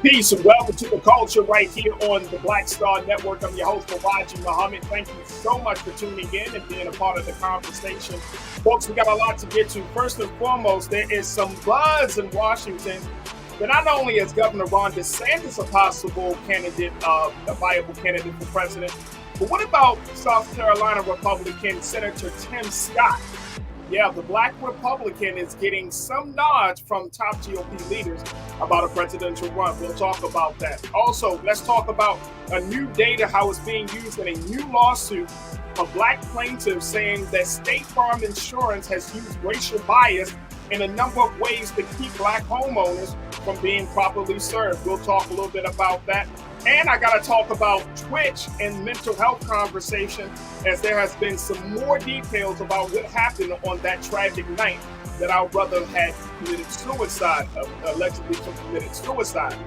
Peace and welcome to the culture right here on the Black Star Network. I'm your host, Farajii Muhammad. Thank you so much for tuning in and being a part of the conversation. Folks, we got a lot to get to. First and foremost, there is some buzz in Washington that not only is Governor Ron DeSantis a possible candidate, a viable candidate for president, but what about South Carolina Republican Senator Tim Scott? Yeah, the Black Republican is getting some nods from top GOP leaders about a presidential run. We'll talk about that. Also, let's talk about a new data, how it's being used in a new lawsuit of Black plaintiffs saying that State Farm Insurance has used racial bias in a number of ways to keep Black homeowners from being properly served. We'll talk a little bit about that. And I got to talk about Twitch and mental health conversation, as there has been some more details about what happened on that tragic night that our brother had committed suicide, allegedly committed suicide.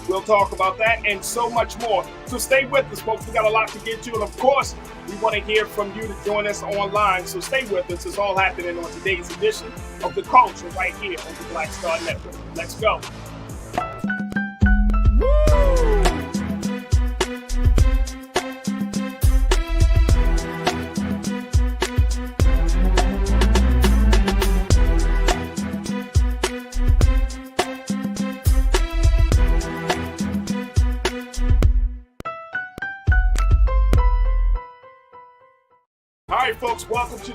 We'll talk about that and so much more. So stay with us, folks. We got a lot to get to. And of course, we want to hear from you to join us online. So stay with us. It's all happening on today's edition of The Culture right here on the Black Star Network. Let's go. All right, folks, welcome to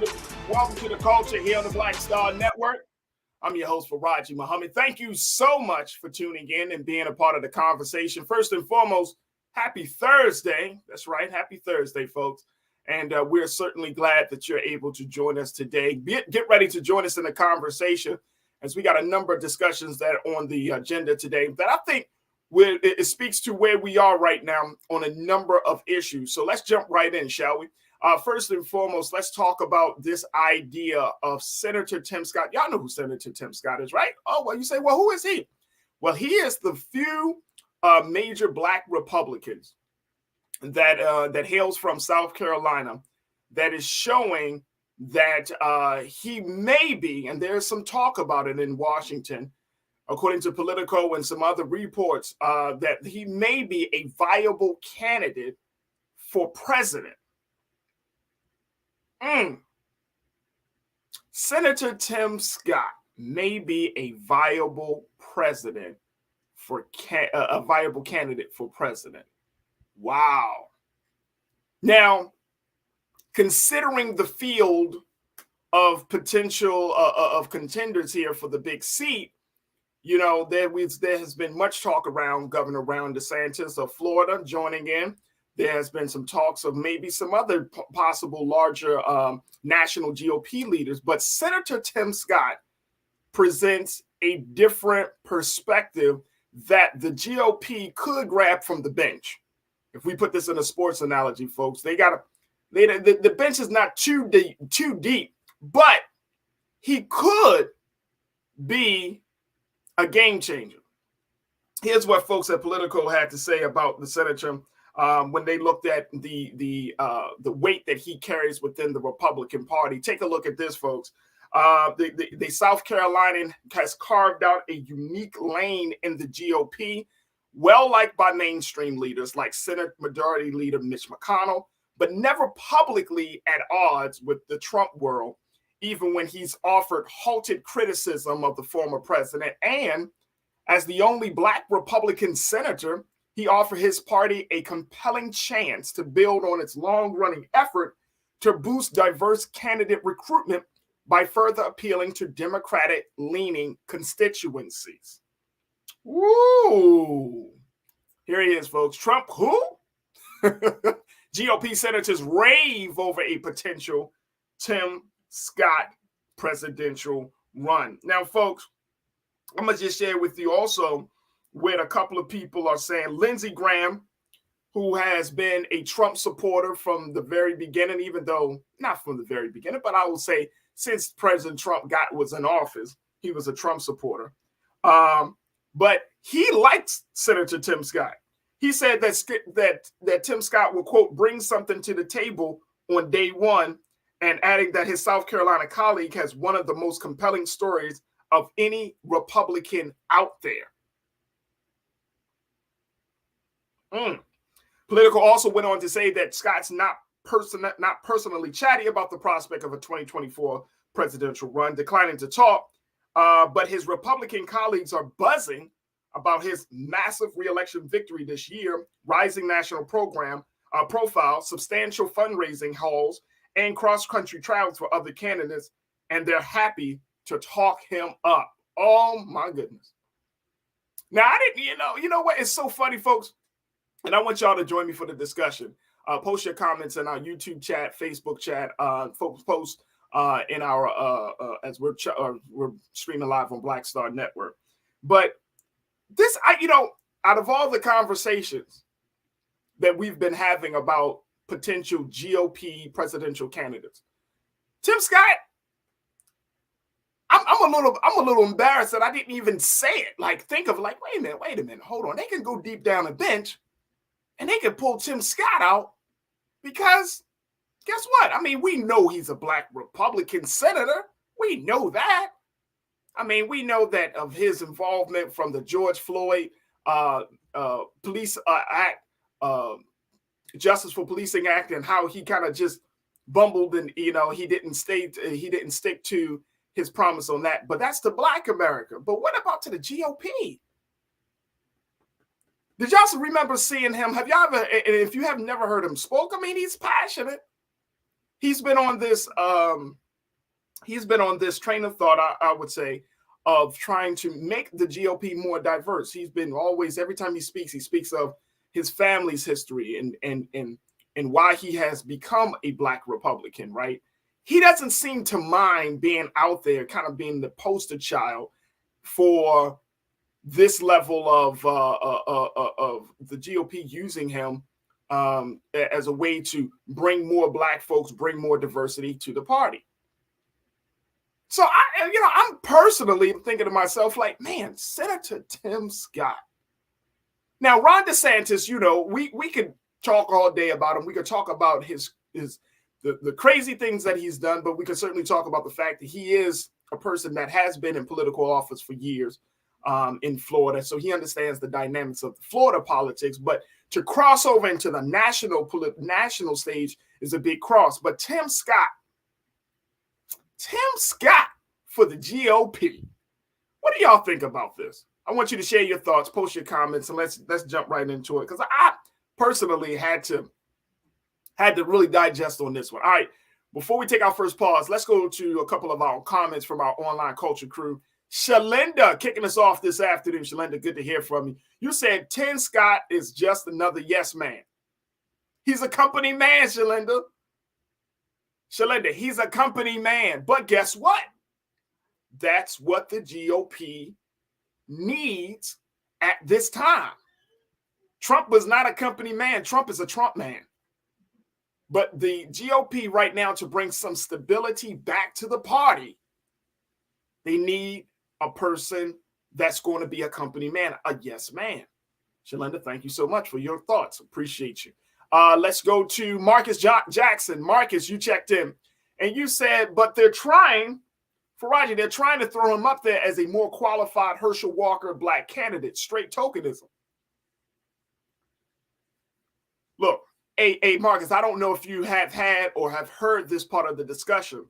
the culture here on the Black Star Network. I'm your host, Farajii Muhammad. Thank you so much for tuning in and being a part of the conversation. First and foremost, happy Thursday. That's right, happy Thursday, folks. And we're certainly glad that you're able to join us today. Get ready to join us in the conversation, as we got a number of discussions that are on the agenda today that I think it speaks to where we are right now on a number of issues. So let's jump right in, shall we? First and foremost, let's talk about this idea of Senator Tim Scott. Y'all know who Senator Tim Scott is, right? Oh, well, you say, well, who is he? Well, he is the few major Black Republicans that hails from South Carolina that is showing that he may be, and there's some talk about it in Washington, according to Politico and some other reports, that he may be a viable candidate for president. Senator Tim Scott may be a viable president for a viable candidate for president. Wow. Now, considering the field of potential of contenders here for the big seat, you know, there has been much talk around Governor Ron DeSantis of Florida joining in. There has been some talks of maybe some other possible larger national GOP leaders, but Senator Tim Scott presents a different perspective that the GOP could grab from the bench. If we put this in a sports analogy, folks, the bench is not too deep, but he could be a game changer. Here's what folks at Politico had to say about the senator when they looked at the weight that he carries within the Republican Party. Take a look at this, folks. The South Carolinian has carved out a unique lane in the GOP, well liked by mainstream leaders like Senate Majority Leader Mitch McConnell, but never publicly at odds with the Trump world, even when he's offered halted criticism of the former president. And as the only Black Republican senator, he offered his party a compelling chance to build on its long-running effort to boost diverse candidate recruitment by further appealing to Democratic-leaning constituencies. Woo! Here he is, folks. Trump who? GOP senators rave over a potential Tim Scott presidential run. Now, folks, I'm going to just share with you also what a couple of people are saying. Lindsey Graham, who has been a Trump supporter from the very beginning, even though not from the very beginning, but I will say since President Trump was in office, he was a Trump supporter. But he likes Senator Tim Scott. He said that Tim Scott will, quote, bring something to the table on day one, and adding that his South Carolina colleague has one of the most compelling stories of any Republican out there. Politico also went on to say that Scott's not personally chatty about the prospect of a 2024 presidential run, declining to talk, but his Republican colleagues are buzzing about his massive re-election victory this year, rising national profile, substantial fundraising hauls, and cross-country travels for other candidates, and they're happy to talk him up. Oh my goodness. Now, I didn't, you know what? It's so funny, folks. And I want y'all to join me for the discussion. Post your comments in our YouTube chat, Facebook chat. Folks, post in our as we're streaming live on Black Star Network. But this, out of all the conversations that we've been having about potential GOP presidential candidates, Tim Scott, I'm a little embarrassed that I didn't even say it. Like, think of like, wait a minute, hold on. They can go deep down the bench and they can pull Tim Scott out because guess what? I mean, we know he's a Black Republican senator. We know that. I mean, we know that of his involvement from the George Floyd Police Act, Justice for Policing Act, and how he kind of just bumbled and he didn't stick to his promise on that. But that's to Black America. But what about to the GOP? Did y'all remember seeing him? Have y'all ever, and if you have never heard him spoke, I mean, he's passionate. He's been on this train of thought, I would say, of trying to make the GOP more diverse. He's been always, every time he speaks of his family's history and why he has become a Black Republican, right? He doesn't seem to mind being out there, kind of being the poster child for this level of the GOP using him as a way to bring more Black folks, bring more diversity to the party. So I'm personally thinking to myself, like, man, Senator Tim Scott. Now, Ron DeSantis, we could talk all day about him. We could talk about the crazy things that he's done, but we could certainly talk about the fact that he is a person that has been in political office for years in Florida. So he understands the dynamics of Florida politics, but to cross over into the national stage is a big cross. But Tim Scott for the GOP. What do y'all think about this? I want you to share your thoughts, post your comments, and let's jump right into it, because I personally had to really digest on this one. All right, before we take our first pause, let's go to a couple of our comments from our online culture crew. Shalinda kicking us off this afternoon. Shalinda, good to hear from you. You said Tim Scott is just another yes man. He's a company man, Shalinda. Shalinda, he's a company man. But guess what? That's what the GOP needs at this time. Trump was not a company man. Trump is a Trump man. But the GOP right now, to bring some stability back to the party, they need a person that's going to be a company man, a yes man. Shalinda, thank you so much for your thoughts. Appreciate you. Let's go to Marcus Jackson. Marcus, you checked in and you said, but they're trying, Farajii, they're trying to throw him up there as a more qualified Herschel Walker Black candidate. Straight tokenism. Look, hey, Marcus, I don't know if you have had or have heard this part of the discussion.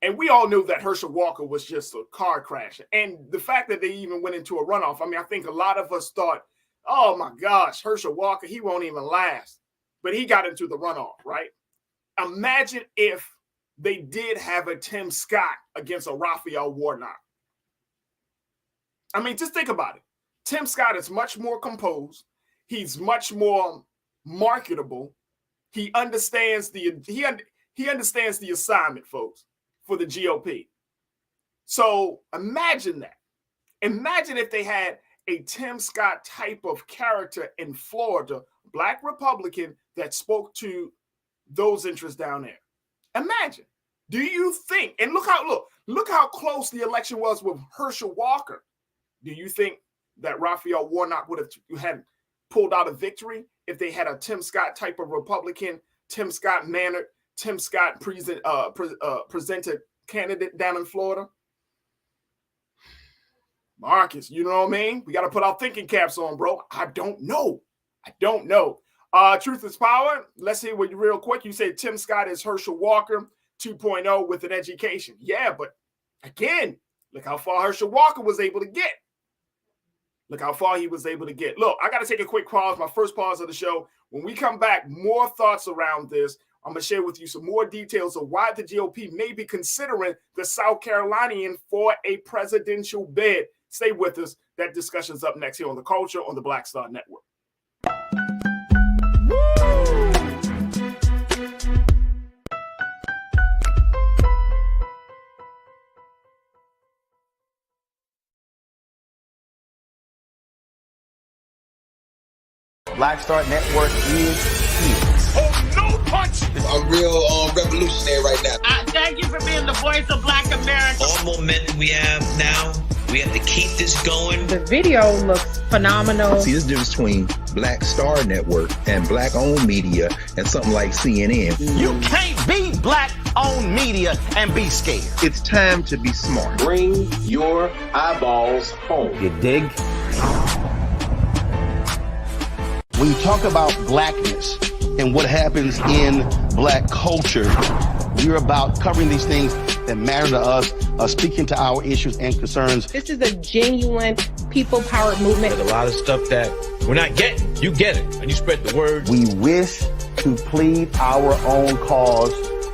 And we all knew that Herschel Walker was just a car crash. And the fact that they even went into a runoff, I mean, I think a lot of us thought, oh my gosh, Herschel Walker, he won't even last. But he got into the runoff, right? Imagine if they did have a Tim Scott against a Raphael Warnock. I mean, just think about it. Tim Scott is much more composed. He's much more marketable. He understands he understands the assignment, folks, for the GOP. So imagine that. Imagine if they had a Tim Scott type of character in Florida, Black Republican, that spoke to those interests down there. Imagine. Do you think, and look how close the election was with Herschel Walker. Do you think that Raphael Warnock would have had pulled out a victory if they had a Tim Scott type of Republican, Tim Scott mannered, Tim Scott presented candidate down in Florida? Marcus, you know what I mean? We got to put our thinking caps on, bro. I don't know. Truth is power. Let's hear what you real quick. You said Tim Scott is Herschel Walker 2.0 with an education. Yeah, but again, look how far Herschel Walker was able to get. Look how far he was able to get. Look, I got to take a quick pause, my first pause of the show. When we come back, more thoughts around this. I'm going to share with you some more details of why the GOP may be considering the South Carolinian for a presidential bid. Stay with us. That discussion's up next here on The Culture on the Black Star Network. Black Star Network is here. Oh, no punch! I'm real revolutionary right now. Thank you for being the voice of Black America. All momentum we have now, we have to keep this going. The video looks phenomenal. See, this difference between Black Star Network and black-owned media and something like CNN. You can't be black-owned media and be scared. It's time to be smart. Bring your eyeballs home. You dig? When you talk about blackness and what happens in black culture, you're about covering these things that matter to us, speaking to our issues and concerns. This is a genuine people-powered movement. There's a lot of stuff that we're not getting. You get it, and you spread the word. We wish to plead our own cause.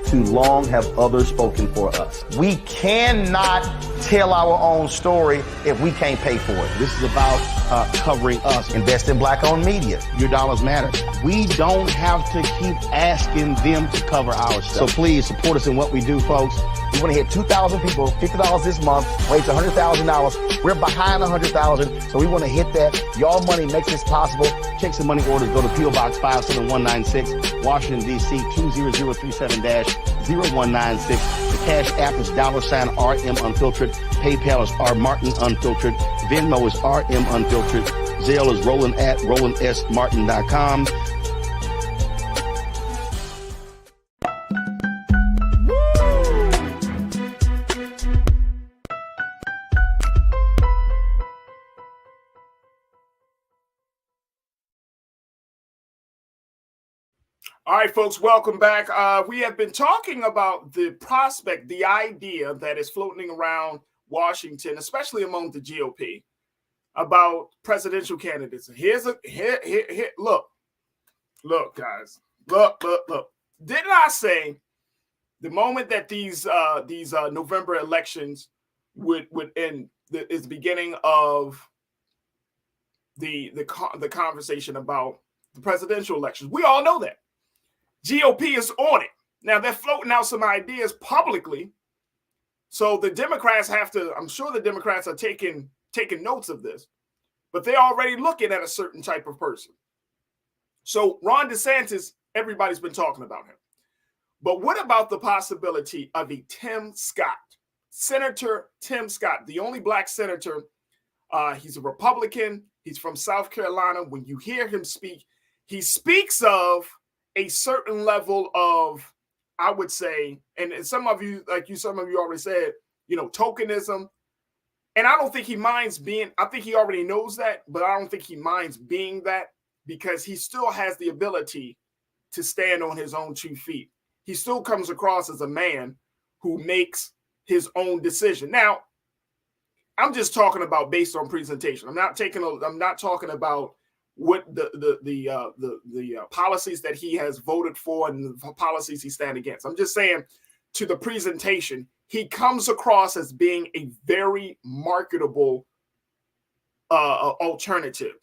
Too long have others spoken for us. We cannot tell our own story if we can't pay for it. This is about covering us. Invest in black-owned media. Your dollars matter. We don't have to keep asking them to cover our stuff. So please support us in what we do, folks. We want to hit 2,000 people, $50 this month, raise $100,000. We're behind 100,000, so we want to hit that. Y'all money makes this possible. Check some money orders. Go to P.O. Box 57196, Washington, D.C. 20037-0196. The Cash App is $RM Unfiltered. PayPal is R Martin Unfiltered. Venmo is RM Unfiltered. Zelle is Roland at RolandSMartin.com. All right, folks, welcome back. We have been talking about the prospect, the idea that is floating around Washington, especially among the GOP, about presidential candidates. Look, guys, look. Didn't I say the moment that these November elections would end is the beginning of the conversation about the presidential elections? We all know that. GOP is on it. Now, they're floating out some ideas publicly. So the Democrats have to, I'm sure the Democrats are taking notes of this, but they're already looking at a certain type of person. So Ron DeSantis, everybody's been talking about him. But what about the possibility of a Tim Scott, Senator Tim Scott, the only black senator? He's a Republican. He's from South Carolina. When you hear him speak, he speaks of a certain level of, I would say, and some of you already said, tokenism. And I don't think he minds being, I think he already knows that, but I don't think he minds being that because he still has the ability to stand on his own 2 feet. He still comes across as a man who makes his own decision. Now, I'm just talking about based on presentation. I'm not talking about what the policies that he has voted for and the policies he stands against. I'm just saying to the presentation, he comes across as being a very marketable alternative,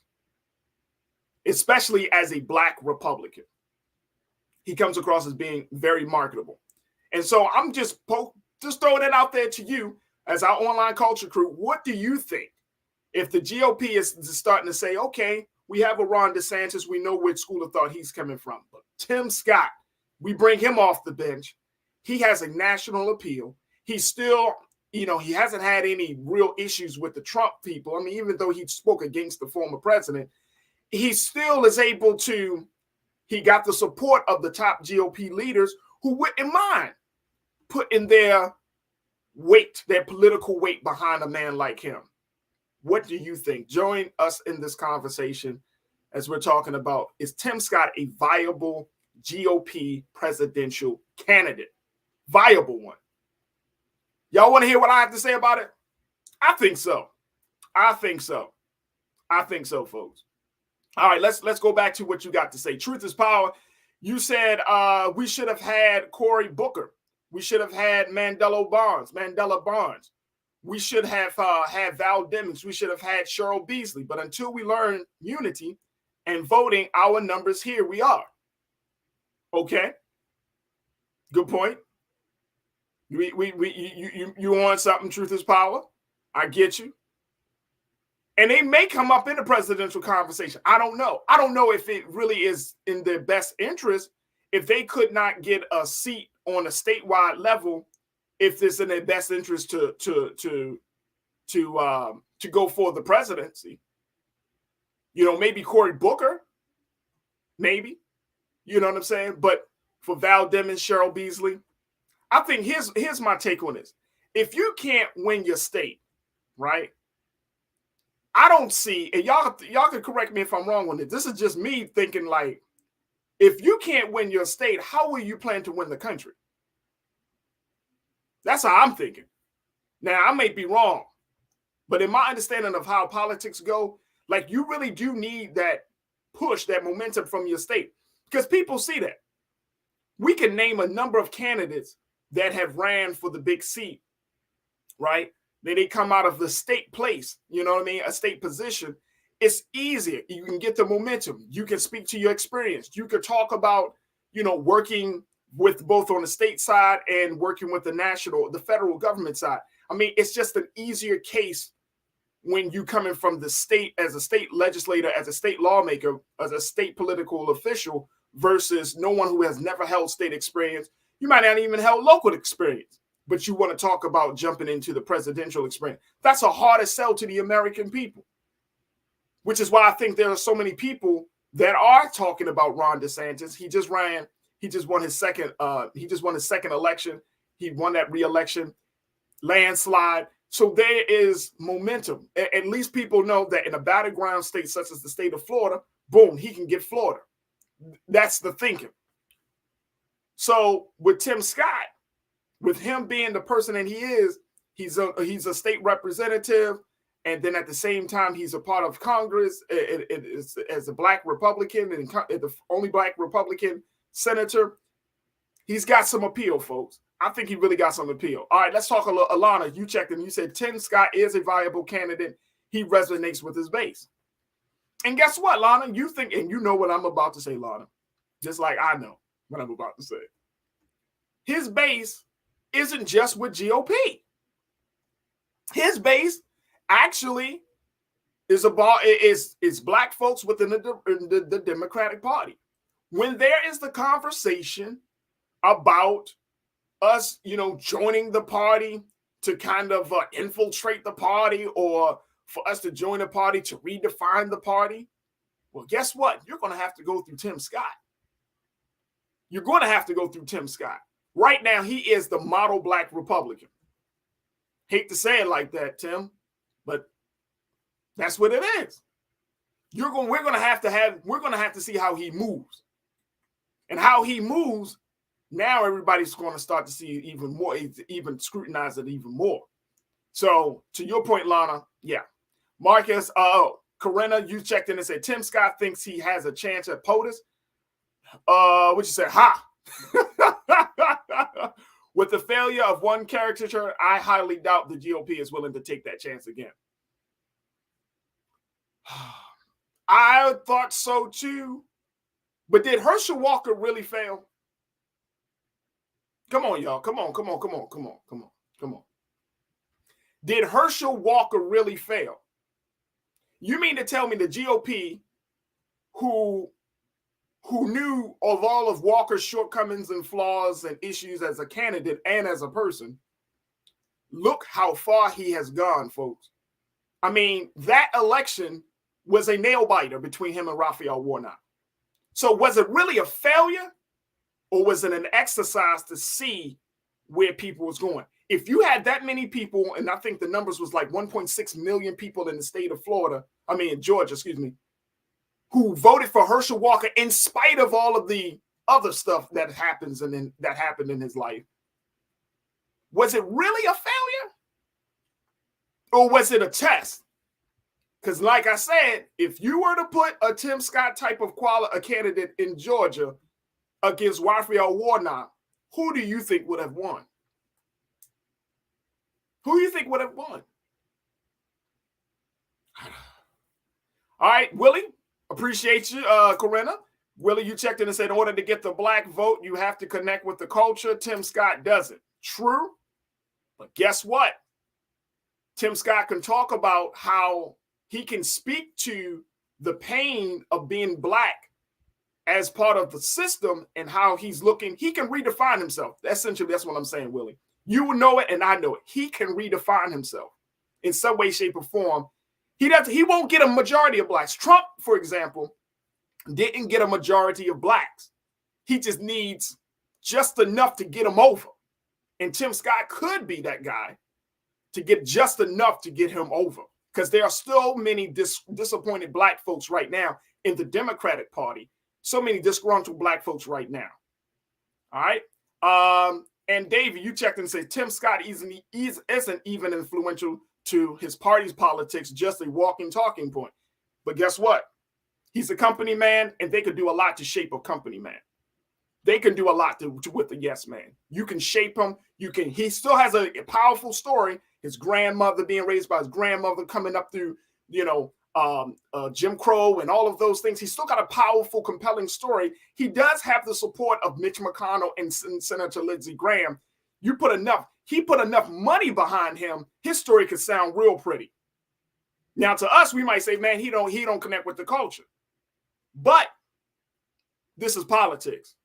especially as a black Republican. He comes across as being very marketable. And so I'm just throwing it out there to you as our online culture crew. What do you think if the GOP is starting to say, okay, we have a Ron DeSantis. We know which school of thought he's coming from. But Tim Scott, we bring him off the bench. He has a national appeal. He's still, he hasn't had any real issues with the Trump people. I mean, even though he spoke against the former president, he still is able to, he got the support of the top GOP leaders who wouldn't mind putting their weight, their political weight behind a man like him. What do you think? Join us in this conversation as we're talking about, is Tim Scott a viable GOP presidential candidate? Viable one. Y'all want to hear what I have to say about it? I think so. I think so. I think so, folks. All right, let's go back to what you got to say. Truth is power. You said we should have had Cory Booker. We should have had Mandela Barnes. We should have had Val Demings. We should have had Cheryl Beasley. But until we learn unity and voting, our numbers here we are. Okay. Good point. You want something? Truth is power. I get you. And they may come up in the presidential conversation. I don't know. I don't know if it really is in their best interest if they could not get a seat on a statewide level, if it's in their best interest to go for the presidency. You know, maybe Cory Booker, maybe. You know what I'm saying? But for Val Demings, Cheryl Beasley, I think here's my take on this. If you can't win your state, right? I don't see, and y'all can correct me if I'm wrong on this. This is just me thinking, like, if you can't win your state, how will you plan to win the country? That's how I'm thinking. Now, I may be wrong, but in my understanding of how politics go, like, you really do need that push, that momentum from your state, because people see that. We can name a number of candidates that have ran for the big seat, right? Then they come out of the state place, you know what I mean? A state position. It's easier. You can get the momentum. You can speak to your experience. You could talk about, you know, working with both on the state side and working with the federal government side. I mean, it's just an easier case when you coming from the state as a state legislator, as a state lawmaker, as a state political official versus no one who has never held state experience. You might not even held local experience, but you want to talk about jumping into the presidential experience. That's a harder sell to the American people, which is why I think there are so many people that are talking about Ron DeSantis. He just won his second election. He won that re-election landslide. So there is momentum. At least people know that in a battleground state such as the state of Florida, boom, he can get Florida. That's the thinking. So with Tim Scott, with him being the person that he is, he's a state representative, and then at the same time, he's a part of Congress as a Black Republican and the only Black Republican senator. He's got some appeal, folks. I think he really got some appeal. All right, let's talk a little. Alana, you checked and you said Tim Scott is a viable candidate. He resonates with his base. And guess what, Lana? You think, and you know what I'm about to say, Lana, just like I know what I'm about to say. His base isn't just with GOP. His base actually is Black folks within the Democratic Party. When there is the conversation about us, you know, joining the party to kind of infiltrate the party, or for us to join the party to redefine the party, well, guess what? You're going to have to go through Tim Scott. You're going to have to go through Tim Scott. Right now, he is the model Black Republican. Hate to say it like that, Tim, but that's what it is. We're going to have to see how he moves. And how he moves, now everybody's going to start to see even more, even scrutinize it even more. So to your point, Lana, yeah. Marcus, Corinna, you checked in and said Tim Scott thinks he has a chance at POTUS. What you said? Ha! With the failure of one caricature, I highly doubt the GOP is willing to take that chance again. I thought so too. But did Herschel Walker really fail? Come on, y'all. Come on. Did Herschel Walker really fail? You mean to tell me the GOP, who knew of all of Walker's shortcomings and flaws and issues as a candidate and as a person, look how far he has gone, folks. I mean, that election was a nail-biter between him and Raphael Warnock. So was it really a failure, or was it an exercise to see where people was going? if you had that many people, and I think the numbers was like 1.6 million people in the state of Georgia, excuse me, who voted for Herschel Walker in spite of all of the other stuff that happens and that happened in his life, was it really a failure? Or was it a test? Because like I said, if you were to put a Tim Scott type of a candidate in Georgia against Raphael Warnock, who do you think would have won? Who do you think would have won? All right, Willie, appreciate you, Corinna. Willie, you checked in and said in order to get the black vote, you have to connect with the culture. Tim Scott doesn't. True, but guess what? Tim Scott can talk about how he can speak to the pain of being black as part of the system and how he's looking. He can redefine himself. Essentially, that's what I'm saying, Willie. You will know it and I know it. He can redefine himself in some way, shape, or form. He won't get a majority of blacks. Trump, for example, didn't get a majority of blacks. He just needs just enough to get him over. And Tim Scott could be that guy to get just enough to get him over. Because there are so many disappointed black folks right now in the Democratic Party. So many disgruntled black folks right now. All right. And David, you checked and said Tim Scott isn't even influential to his party's politics, just a walking talking point. But guess what? He's a company man, and they could do a lot to shape a company man. They can do a lot with the yes man. You can shape him. He still has a powerful story. His grandmother being raised by his grandmother, coming up through, Jim Crow and all of those things. He's still got a powerful, compelling story. He does have the support of Mitch McConnell and Senator Lindsey Graham. He put enough money behind him. His story could sound real pretty. Now, to us, we might say, man, he don't connect with the culture. But this is politics.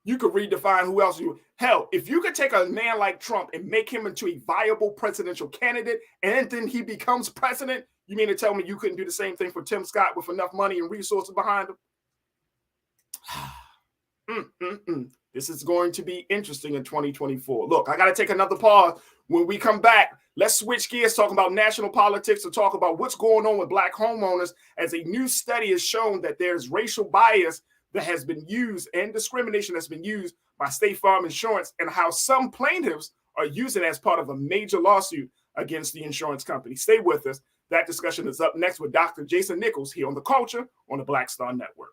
You could redefine who else hell, if you could take a man like Trump and make him into a viable presidential candidate and then he becomes president, you mean to tell me you couldn't do the same thing for Tim Scott with enough money and resources behind him? This is going to be interesting in 2024. Look, I got to take another pause. When we come back, let's switch gears, talk about national politics, to talk about what's going on with black homeowners, as a new study has shown that there's racial bias that has been used and discrimination that's been used by State Farm Insurance, and how some plaintiffs are using it as part of a major lawsuit against the insurance company. Stay with us. That discussion is up next with Dr. Jason Nichols here on The Culture on the Black Star Network.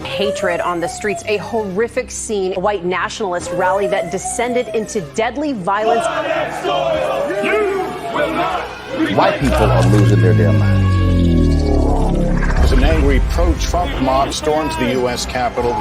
Hatred on the streets, a horrific scene, a white nationalist rally that descended into deadly violence. White people are losing their damn minds. As an angry pro-Trump mob storms the U.S. Capitol,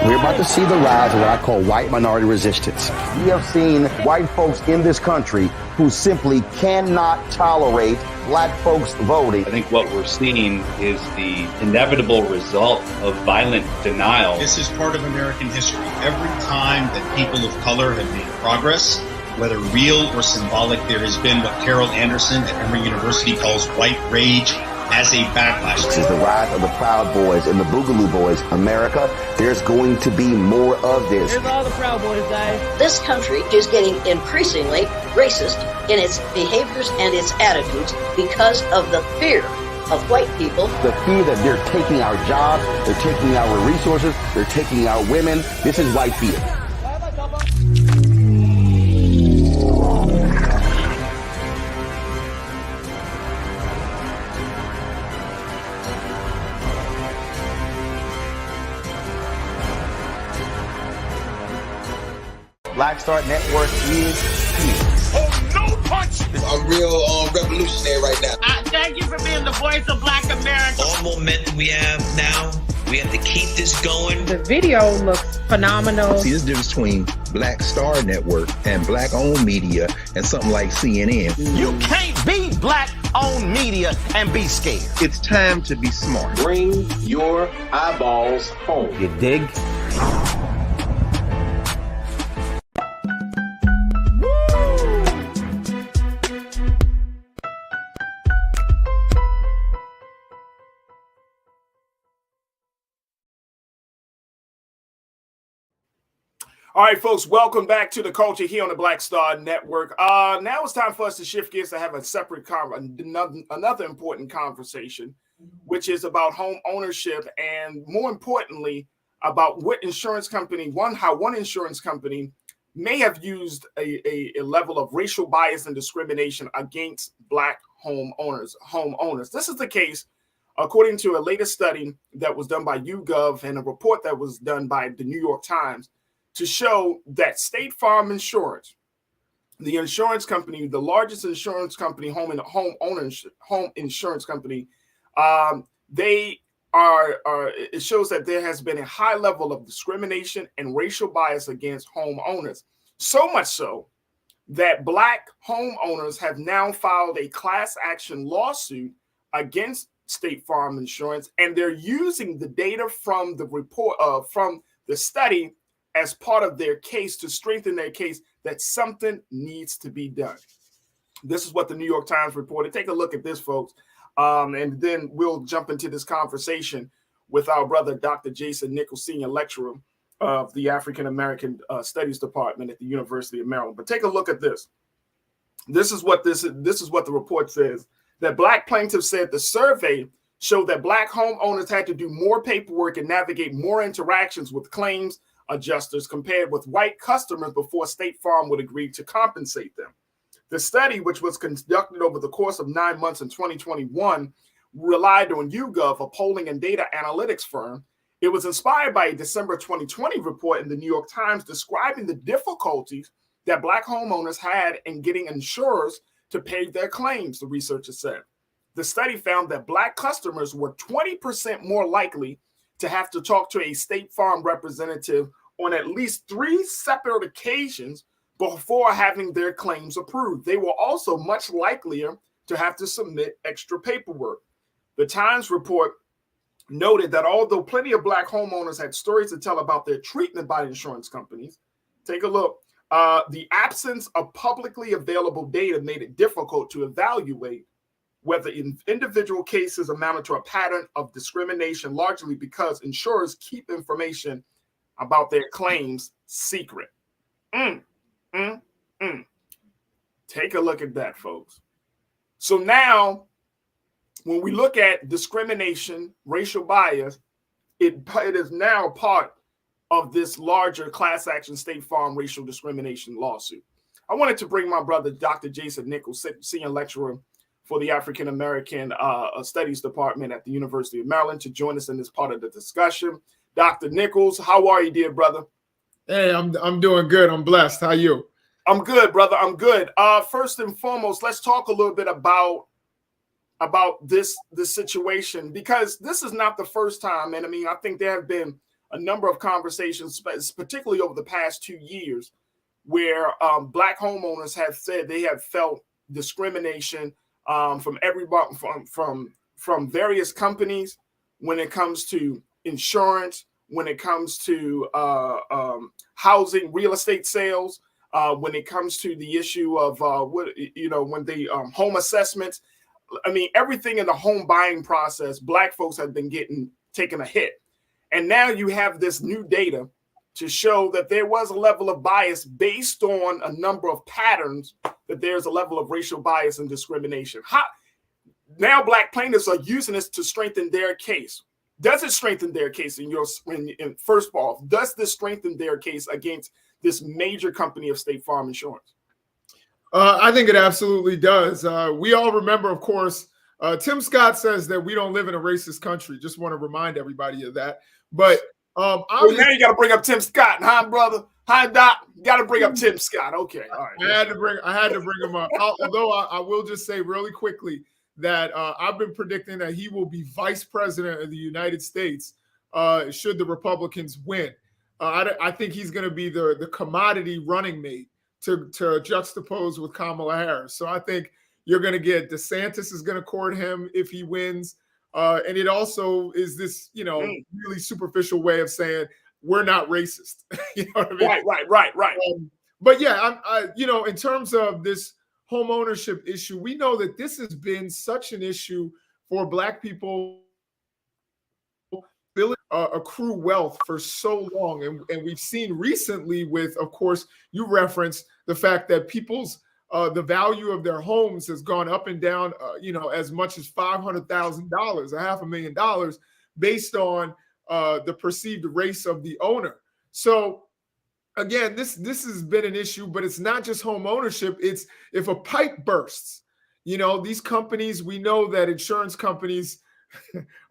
we're about to see the rise of what I call white minority resistance. We have seen white folks in this country who simply cannot tolerate black folks voting. I think what we're seeing is the inevitable result of violent denial. This is part of American history. Every time that people of color have made progress, whether real or symbolic, there has been what Carol Anderson at Emory University calls white rage as a backlash. This is the rise of the Proud Boys and the Boogaloo Boys. America, there's going to be more of this. Here's all the Proud Boys, guys. This country is getting increasingly racist in its behaviors and its attitudes because of the fear of white people. The fear that they're taking our jobs, they're taking our resources, they're taking our women. This is white fear. Black Star Network is here. Oh, no punch! I'm real revolutionary right now. Thank you for being the voice of Black America. All momentum we have now, we have to keep this going. The video looks phenomenal. See, there's a difference between Black Star Network and black-owned media and something like CNN. You can't be black-owned media and be scared. It's time to be smart. Bring your eyeballs home. You dig? All right, folks, welcome back to the culture here on the Black Star Network. Now it's time for us to shift gears to have a separate another important conversation, which is about home ownership, and more importantly, about what insurance company, how one insurance company may have used a level of racial bias and discrimination against Black homeowners. This is the case according to a latest study that was done by YouGov and a report that was done by the New York Times, to show that State Farm Insurance, the insurance company, the largest insurance company, home insurance company, it shows that there has been a high level of discrimination and racial bias against homeowners. So much so that Black homeowners have now filed a class action lawsuit against State Farm Insurance, and they're using the data from the report, from the study, as part of their case to strengthen their case that something needs to be done. This is what the New York Times reported. Take a look at this, folks, and then we'll jump into this conversation with our brother, Dr. Jason Nichols, Senior Lecturer of the African American Studies Department at the University of Maryland. But take a look at this. This is what the report says. That Black plaintiffs said the survey showed that Black homeowners had to do more paperwork and navigate more interactions with claims adjusters compared with white customers before State Farm would agree to compensate them. The study, which was conducted over the course of 9 months in 2021, relied on YouGov, a polling and data analytics firm. It was inspired by a December 2020 report in the New York Times describing the difficulties that Black homeowners had in getting insurers to pay their claims, the researchers said. The study found that Black customers were 20% more likely to have to talk to a State Farm representative on at least 3 separate occasions before having their claims approved. They were also much likelier to have to submit extra paperwork. The Times report noted that although plenty of Black homeowners had stories to tell about their treatment by insurance companies, take a look, the absence of publicly available data made it difficult to evaluate whether individual cases amounted to a pattern of discrimination, largely because insurers keep information about their claims secret. Take a look at that, folks. So now, when we look at discrimination, racial bias, it is now part of this larger class action State Farm racial discrimination lawsuit. I wanted to bring my brother, Dr. Jason Nichols, Senior Lecturer for the African American Studies Department at the University of Maryland, to join us in this part of the discussion. Dr. Nichols, how are you, dear brother? Hey, I'm doing good. I'm blessed. How are you? I'm good, brother. I'm good. First and foremost, let's talk a little bit about this situation, because this is not the first time. And I mean, I think there have been a number of conversations, particularly over the past 2 years, where Black homeowners have said they have felt discrimination from everybody, from various companies, when it comes to insurance, when it comes to housing, real estate sales, when it comes to the issue of when the home assessments. I mean, everything in the home buying process, Black folks have been taking a hit. And now you have this new data to show that there was a level of bias based on a number of patterns, that there's a level of racial bias and discrimination. Now Black plaintiffs are using this to strengthen their case. Does it strengthen their case first of all, does this strengthen their case against this major company of State Farm Insurance? I think it absolutely does. We all remember, of course, Tim Scott says that we don't live in a racist country. Just want to remind everybody of that. But now you got to bring up Tim Scott, huh, brother? Hi, Doc. You got to bring up Tim Scott. Okay, all right. I had to bring him up. Although I will just say really quickly that I've been predicting that he will be vice president of the United States should the Republicans win. I think he's going to be the commodity running mate to juxtapose with Kamala Harris. So I think you're going to get DeSantis is going to court him if he wins. And it also is this, really superficial way of saying we're not racist. You know what I mean? Right. But yeah, in terms of this home ownership issue, we know that this has been such an issue for Black people. accrue wealth for so long. And we've seen recently with, of course, you referenced the fact that people's the value of their homes has gone up and down, as much as $500,000, $500,000 based on the perceived race of the owner. So again, this has been an issue, but it's not just home ownership. It's if a pipe bursts, these companies, we know that insurance companies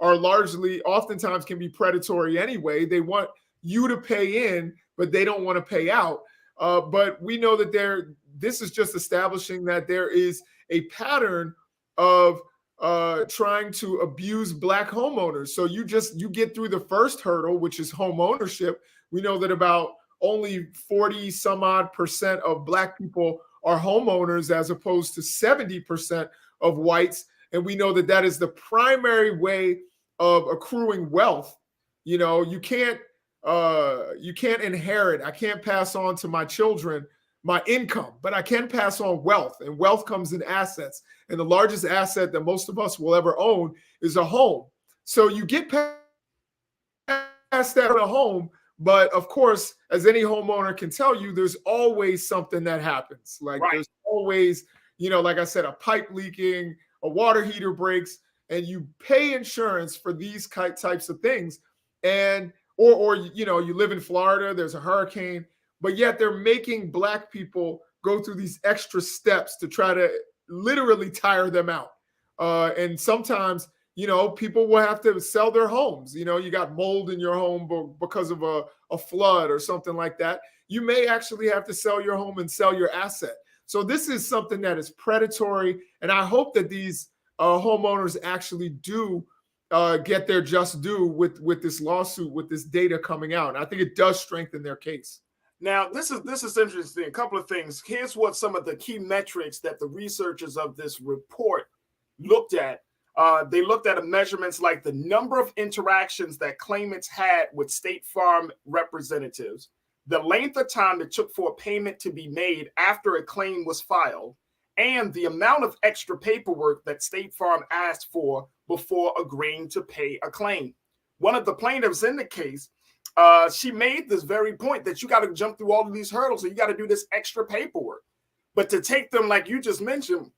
are oftentimes can be predatory anyway. They want you to pay in, but they don't want to pay out. But we know that this is just establishing that there is a pattern of trying to abuse Black homeowners. So you get through the first hurdle, which is home ownership. We know that about only 40 some odd % of Black people are homeowners as opposed to 70% of whites. And we know that that is the primary way of accruing wealth. You can't inherit. I can't pass on to my children my income, but I can pass on wealth, and wealth comes in assets. And the largest asset that most of us will ever own is a home. So you get past that in a home, but of course, as any homeowner can tell you, there's always something that happens. Like There's always, like I said, a pipe leaking, a water heater breaks, and you pay insurance for these types of things. And or you live in Florida, there's a hurricane, but yet they're making Black people go through these extra steps to try to literally tire them out. And sometimes, people will have to sell their homes. You got mold in your home because of a flood or something like that. You may actually have to sell your home and sell your asset. So this is something that is predatory. And I hope that these homeowners actually do get their just due with this lawsuit, with this data coming out. And I think it does strengthen their case. Now, this is interesting. A couple of things. Here's what some of the key metrics that the researchers of this report looked at. They looked at measurements like the number of interactions that claimants had with State Farm representatives, the length of time it took for a payment to be made after a claim was filed, and the amount of extra paperwork that State Farm asked for before agreeing to pay a claim. One of the plaintiffs in the case, she made this very point that you got to jump through all of these hurdles, so you got to do this extra paperwork. But to take them, like you just mentioned,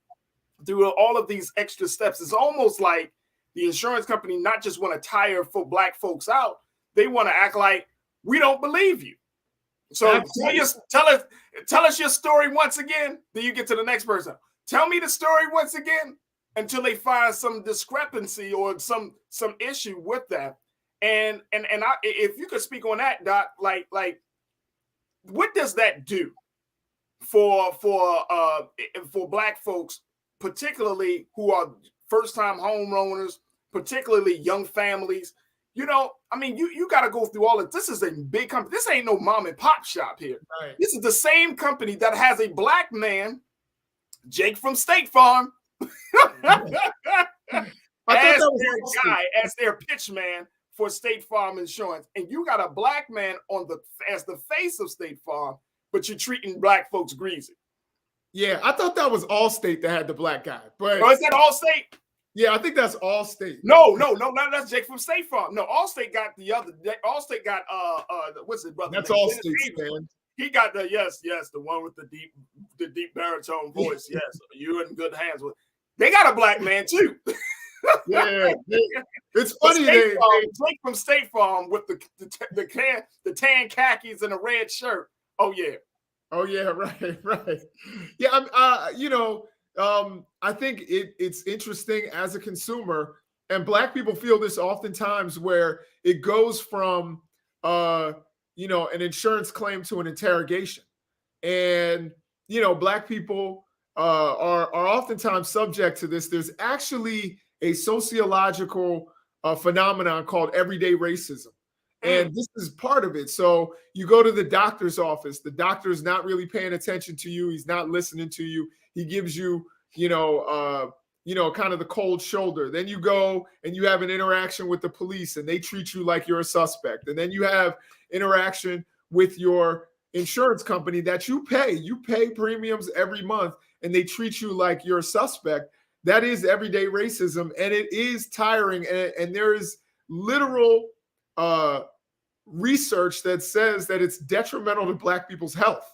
through all of these extra steps, it's almost like the insurance company not just want to tire Black folks out, they want to act like we don't believe you. So tell us your story once again. Then you get to the next person. Tell me the story once again until they find some discrepancy or some issue with that. And if you could speak on that, Doc, like what does that do for Black folks, particularly who are first-time homeowners, particularly young families? You got to go through all of this. Is a big company. This ain't no mom and pop shop here. Right. This is the same company that has a Black man, Jake from State Farm, as their pitch man for State Farm Insurance. And you got a Black man as the face of State Farm, but you're treating Black folks greasy. Yeah, I thought that was Allstate that had the Black guy. But is that Allstate? Yeah, I think that's Allstate. No, that's Jake from State Farm. No, Allstate got the other. Allstate got what's his brother? That's Allstate, man. He got the the one with the deep baritone voice. Yes, you're in good hands with. They got a Black man too. Yeah, it's funny. Jake from State Farm with the tan khakis and a red shirt. Oh yeah, right. Yeah, I think it's interesting as a consumer, and Black people feel this oftentimes, where it goes from an insurance claim to an interrogation, and Black people are oftentimes subject to this. There's actually a sociological phenomenon called everyday racism. And this is part of it. So you go to the doctor's office, the doctor is not really paying attention to you. He's not listening to you. He gives you, kind of the cold shoulder. Then you go and you have an interaction with the police and they treat you like you're a suspect. And then you have interaction with your insurance company that you pay. You pay premiums every month and they treat you like you're a suspect. That is everyday racism, and it is tiring. And there is literal research that says that it's detrimental to Black people's health.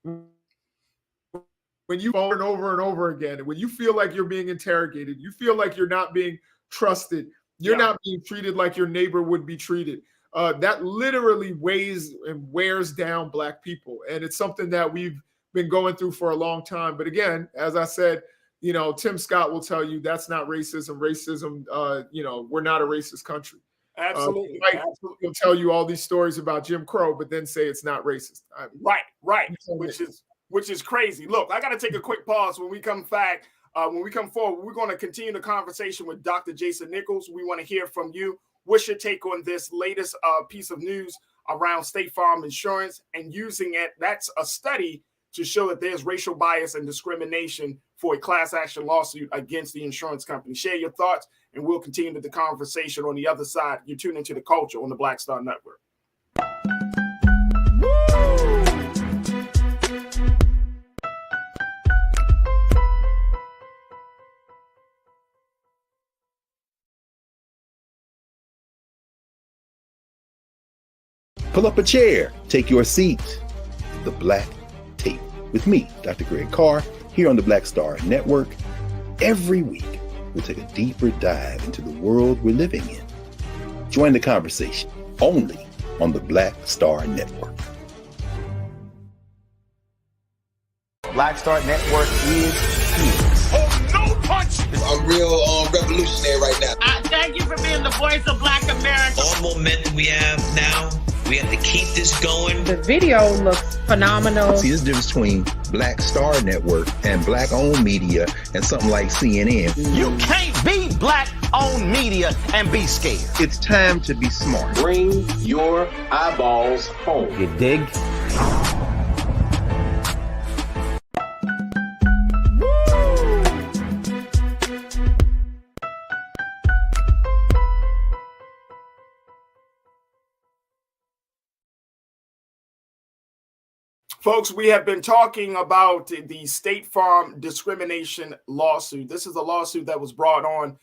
When you over and over and over again, when you feel like you're being interrogated, you feel like you're not being trusted, you're not being treated like your neighbor would be treated. That literally weighs and wears down Black people. And it's something that we've been going through for a long time. But again, as I said, you know, Tim Scott will tell you that's not racism. Racism, you know, we're not a racist country. Absolutely. He'll tell you all these stories about Jim Crow, but then say it's not racist. Right. Which is crazy. Look, I got to take a quick pause. When we come back, when we come forward, we're going to continue the conversation with Dr. Jason Nichols. We want to hear from you. What's your take on this latest piece of news around State Farm Insurance and using it? That's a study to show that there's racial bias and discrimination for a class action lawsuit against the insurance company. Share your thoughts, and we'll continue the conversation on the other side. You're tuning into The Culture on the Black Star Network. Pull up a chair, take your seat. The Black Tape with me, Dr. Greg Carr, here on the Black Star Network. Every week, we'll take a deeper dive into the world we're living in. Join the conversation only on the Black Star Network. Black Star Network is here. Oh, no punch! I'm real revolutionary right now. Thank you for being the voice of Black America. All momentum we have now, we have to keep this going. The video looks phenomenal. See, there's a difference between Black Star Network and Black-owned media and something like CNN. You can't be Black-owned media and be scared. It's time to be smart. Bring your eyeballs home. You dig? Folks, we have been talking about the State Farm discrimination lawsuit. This is a lawsuit that was brought on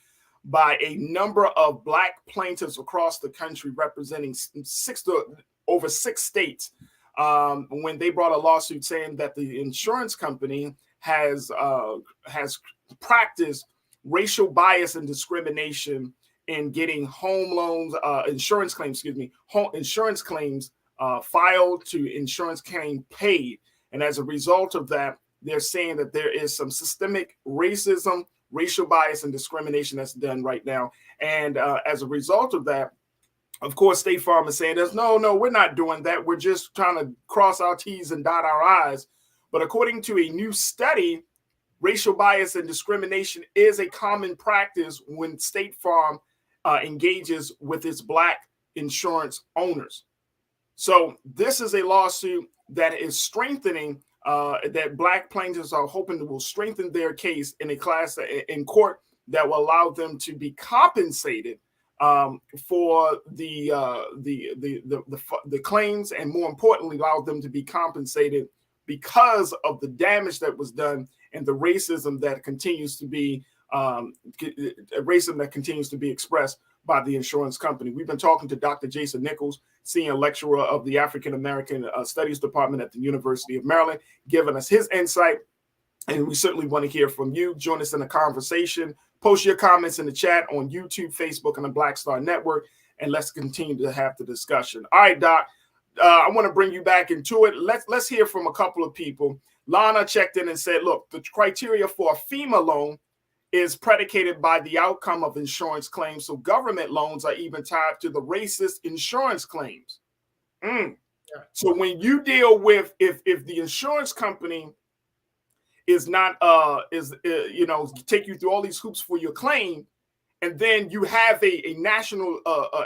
by a number of Black plaintiffs across the country representing over six states when they brought a lawsuit saying that the insurance company has practiced racial bias and discrimination in getting home loans, insurance claims filed to insurance claim paid. And as a result of that, they're saying that there is some systemic racism, racial bias, and discrimination that's done right now. And as a result of that, of course, State Farm is saying, no, we're not doing that. We're just trying to cross our T's and dot our I's. But according to a new study, racial bias and discrimination is a common practice when State Farm engages with its Black insurance owners. So this is a lawsuit that is strengthening, that Black plaintiffs are hoping will strengthen their case in a class in court that will allow them to be compensated for the claims, and more importantly, allow them to be compensated because of the damage that was done and the racism that continues to be expressed by the insurance company. We've been talking to Dr. Jason Nichols, senior lecturer of the African American Studies Department at the University of Maryland, giving us his insight. And we certainly want to hear from you. Join us in the conversation. Post your comments in the chat on YouTube, Facebook, and the Black Star Network, and let's continue to have the discussion. All right, Doc, I want to bring you back into it. Let's hear from a couple of people. Lana checked in and said, look, the criteria for a FEMA loan is predicated by the outcome of insurance claims. So government loans are even tied to the racist insurance claims. So when you deal with, if the insurance company is not, take you through all these hoops for your claim, and then you have a national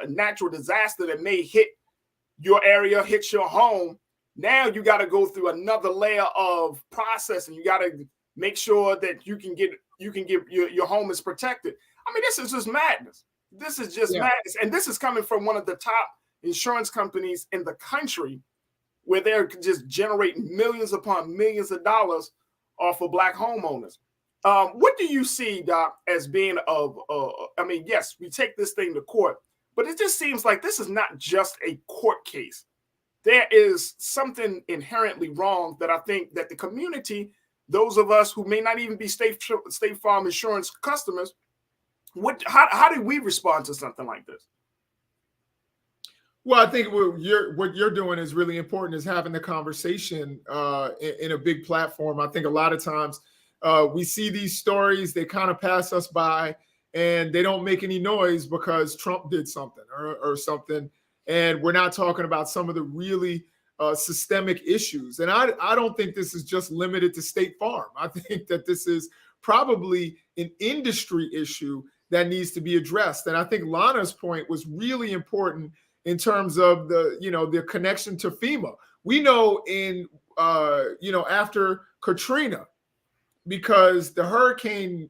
natural disaster that may hit your area, hit your home, now you got to go through another layer of processing. You got to make sure that you can get your home is protected. I mean, this is just madness. This is just madness. And this is coming from one of the top insurance companies in the country, where they're just generating millions upon millions of dollars off of Black homeowners. What do you see, Doc, as being yes, we take this thing to court, But it just seems like this is not just a court case. There is something inherently wrong that I think that the community, those of us who may not even be State Farm insurance customers, how do we respond to something like this? Well, I think what you're doing is really important, is having the conversation in a big platform. I think a lot of times we see these stories, they kind of pass us by, and they don't make any noise because Trump did something or something. And we're not talking about some of the really systemic issues. And I don't think this is just limited to State Farm. I think that this is probably an industry issue that needs to be addressed. And I think Lana's point was really important in terms of the connection to FEMA. We know after Katrina, because the hurricane,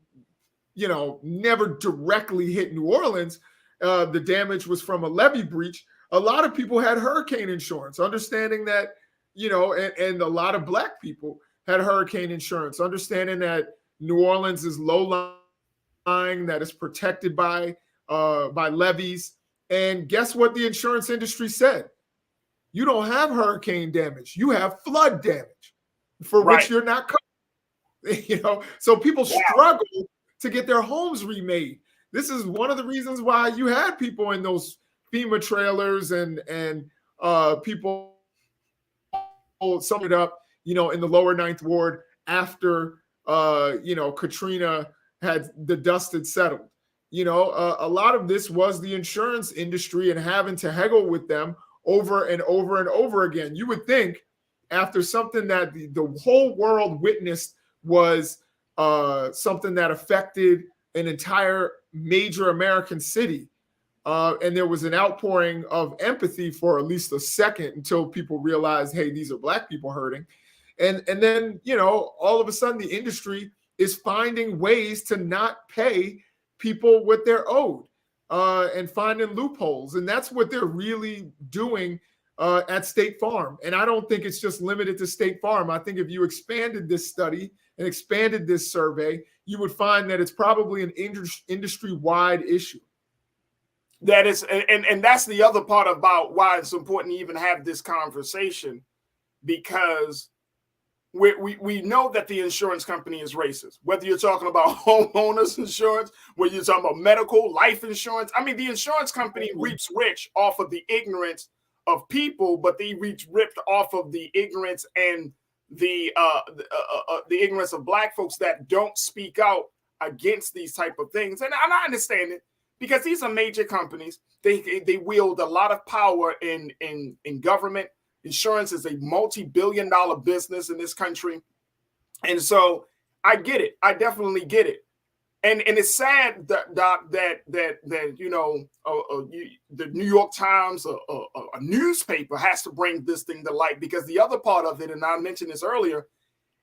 never directly hit New Orleans, the damage was from a levee breach. A lot of people had hurricane insurance, understanding that, and a lot of Black people had hurricane insurance, understanding that New Orleans is low-lying, that is protected by levees. And guess what the insurance industry said? You don't have hurricane damage. You have flood damage for which you're not covered. So people struggle to get their homes remade. This is one of the reasons why you had people in those FEMA trailers and people summed up, in the lower Ninth Ward after, Katrina had the dust had settled. A lot of this was the insurance industry and having to haggle with them over and over and over again. You would think after something that the whole world witnessed was something that affected an entire major American city, and there was an outpouring of empathy for at least a second until people realized, hey, these are Black people hurting. And then, all of a sudden the industry is finding ways to not pay people what they're owed and finding loopholes. And that's what they're really doing at State Farm. And I don't think it's just limited to State Farm. I think if you expanded this study and expanded this survey, you would find that it's probably an industry-wide issue. That is, and that's the other part about why it's important to even have this conversation, because we know that the insurance company is racist. Whether you're talking about homeowners insurance, whether you're talking about medical, life insurance. I mean, the insurance company reaps rich off of the ignorance of people, but they reach ripped off of the ignorance and the ignorance of Black folks that don't speak out against these type of things. And I understand it, because these are major companies. They wield a lot of power in government. Insurance is a multi-billion-dollar business in this country. And so I get it. I definitely get it. And it's sad that the New York Times, a newspaper, has to bring this thing to light, because the other part of it, and I mentioned this earlier,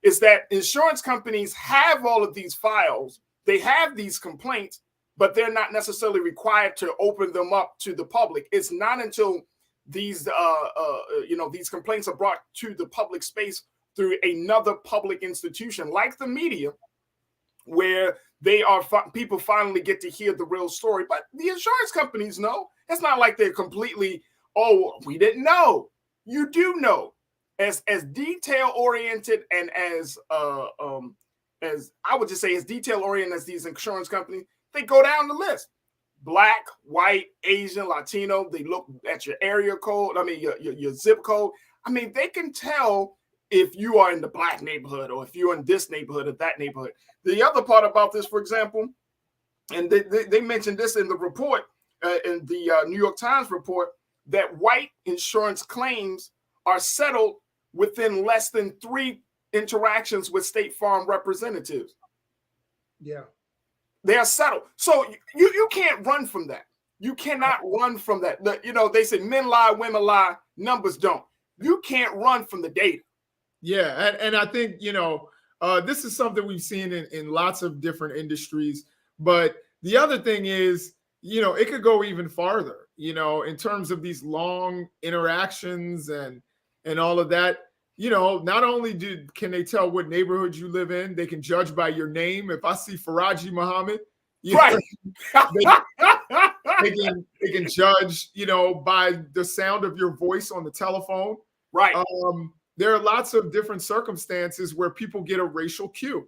is that insurance companies have all of these files. They have these complaints, but they're not necessarily required to open them up to the public. It's not until these these complaints are brought to the public space through another public institution like the media, where people finally get to hear the real story. But the insurance companies know. It's not like they're completely, we didn't know. You do know. As detail oriented and as I would just say as detail oriented as these insurance companies, they go down the list. Black, white, Asian, Latino. They look at your area code. I mean, your zip code. I mean, they can tell if you are in the Black neighborhood or if you're in this neighborhood or that neighborhood. The other part about this, for example, and they mentioned this in the report, in the New York Times report, that white insurance claims are settled within less than 3 interactions with State Farm representatives. Yeah. They are settled. So you can't run from that. You cannot run from that. They say men lie, women lie, numbers don't. You can't run from the data. Yeah. And I think, this is something we've seen in lots of different industries. But the other thing is, it could go even farther, in terms of these long interactions and all of that. Not only can they tell what neighborhood you live in, they can judge by your name. If I see Farajii Muhammad, right? They can judge, by the sound of your voice on the telephone. Right. There are lots of different circumstances where people get a racial cue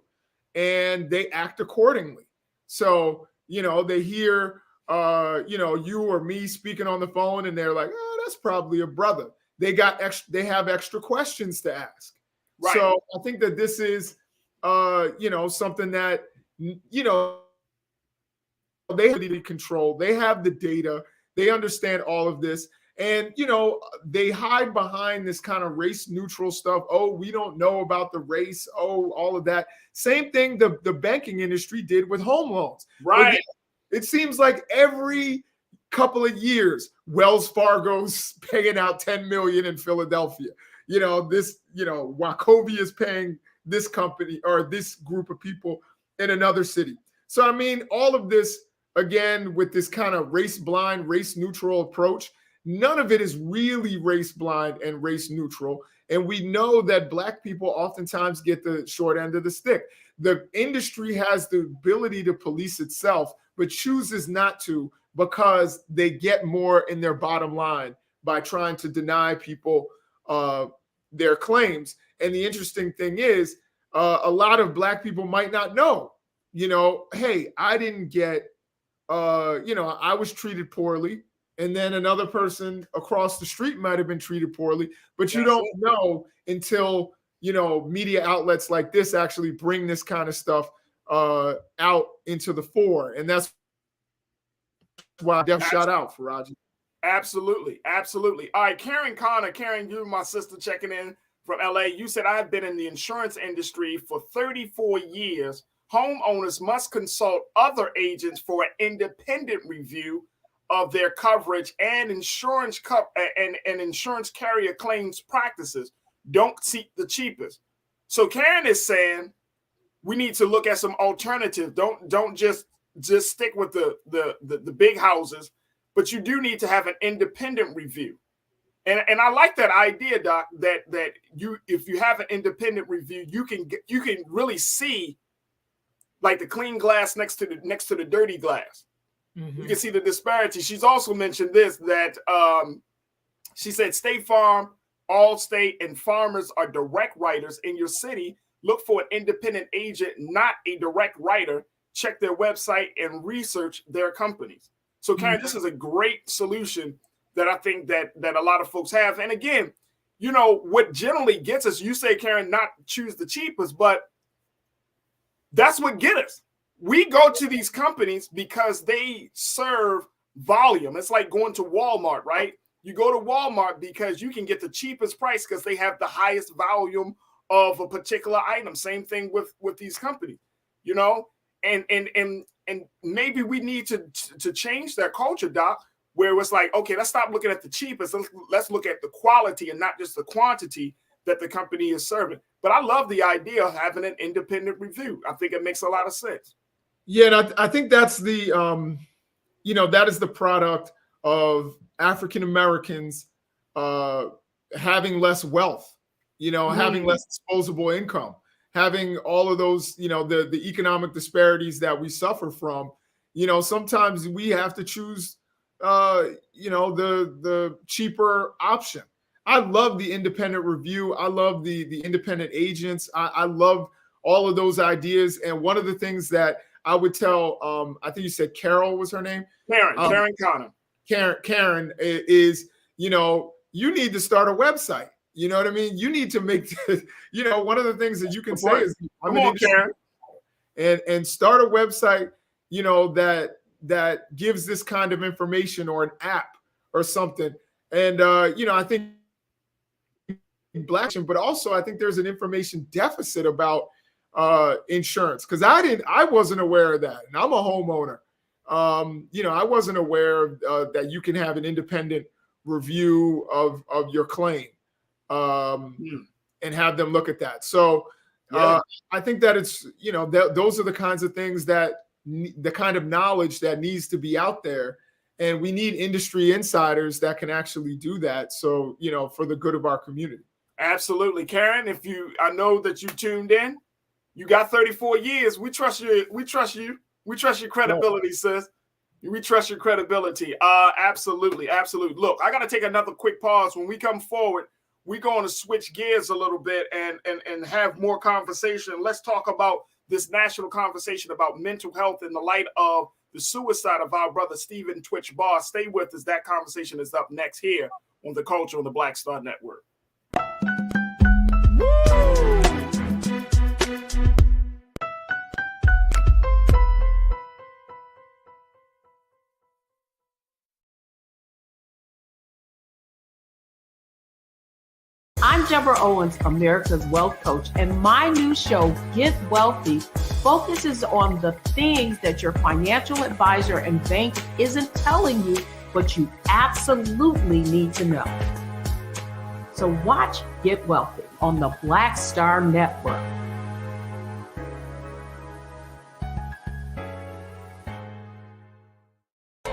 and they act accordingly. So, they hear, you or me speaking on the phone and they're like, oh, that's probably a brother. They have extra questions to ask. Right. So I think that this is, something that, they have the control. They have the data. They understand all of this. And, they hide behind this kind of race neutral stuff. Oh, we don't know about the race. Oh, all of that. Same thing the banking industry did with home loans. Right. It seems like every couple of years, Wells Fargo's paying out $10 million in Philadelphia. Wachovia is paying this company or this group of people in another city. So, I mean, all of this, again, with this kind of race blind, race neutral approach, none of it is really race blind and race neutral. And we know that Black people oftentimes get the short end of the stick. The industry has the ability to police itself, but chooses not to because they get more in their bottom line by trying to deny people their claims. And the interesting thing is, a lot of Black people might not know, hey, I didn't get, I was treated poorly. And then another person across the street might have been treated poorly, but you don't know until, media outlets like this actually bring this kind of stuff out into the fore. And that's why I shout out Farajii. Absolutely. Absolutely. All right, Karen Connor. Karen, you're my sister checking in from LA. You said, I've been in the insurance industry for 34 years. Homeowners must consult other agents for an independent review of their coverage and insurance carrier claims practices. Don't seek the cheapest. So Karen is saying we need to look at some alternatives. Don't just stick with the big houses, but you do need to have an independent review. And I like that idea, Doc, that if you have an independent review, you can really see like the clean glass next to the dirty glass. Mm-hmm. You can see the disparity. She's also mentioned this, that she said State Farm, Allstate, and Farmers are direct writers in your city. Look for an independent agent, not a direct writer. Check their website and research their companies. So, Karen, this is a great solution that I think that a lot of folks have. And again, what generally gets us, you say, Karen, not choose the cheapest, but that's what gets us. We go to these companies because they serve volume. It's like going to Walmart, right? You go to Walmart because you can get the cheapest price because they have the highest volume of a particular item. Same thing with these companies, and maybe we need to change that culture, Doc, where it's like, okay, let's stop looking at the cheapest. Let's look at the quality and not just the quantity that the company is serving. But I love the idea of having an independent review. I think it makes a lot of sense. Yeah, and I think that's the, that is the product of African Americans having less wealth, having less disposable income, having all of those, the economic disparities that we suffer from. Sometimes we have to choose, the cheaper option. I love the independent review. I love the independent agents. I love all of those ideas. And one of the things that I would tell, I think you said Carol was her name. Karen Connor. Karen is, you need to start a website. You know what I mean? You need to make, one of the things that you can say is, I'm an Karen, and start a website, that gives this kind of information, or an app or something. And, I think Black, but also I think there's an information deficit about insurance, because I wasn't aware of that, and I'm a homeowner. I wasn't aware that you can have an independent review of your claim, and have them look at that. So I think that it's those are the kinds of things that the kind of knowledge that needs to be out there, and we need industry insiders that can actually do that. So for the good of our community. Absolutely, Karen. I know that you tuned in. You got 34 years. We trust you. We trust your credibility, sis. We trust your credibility. Absolutely. Look, I got to take another quick pause. When we come forward, we're going to switch gears a little bit and have more conversation. Let's talk about this national conversation about mental health in the light of the suicide of our brother Stephen Twitch Boss. Stay with us. That conversation is up next here on The Culture on the Black Star Network. I'm Deborah Owens, America's Wealth Coach, and my new show, Get Wealthy, focuses on the things that your financial advisor and bank isn't telling you, but you absolutely need to know. So watch Get Wealthy on the Black Star Network.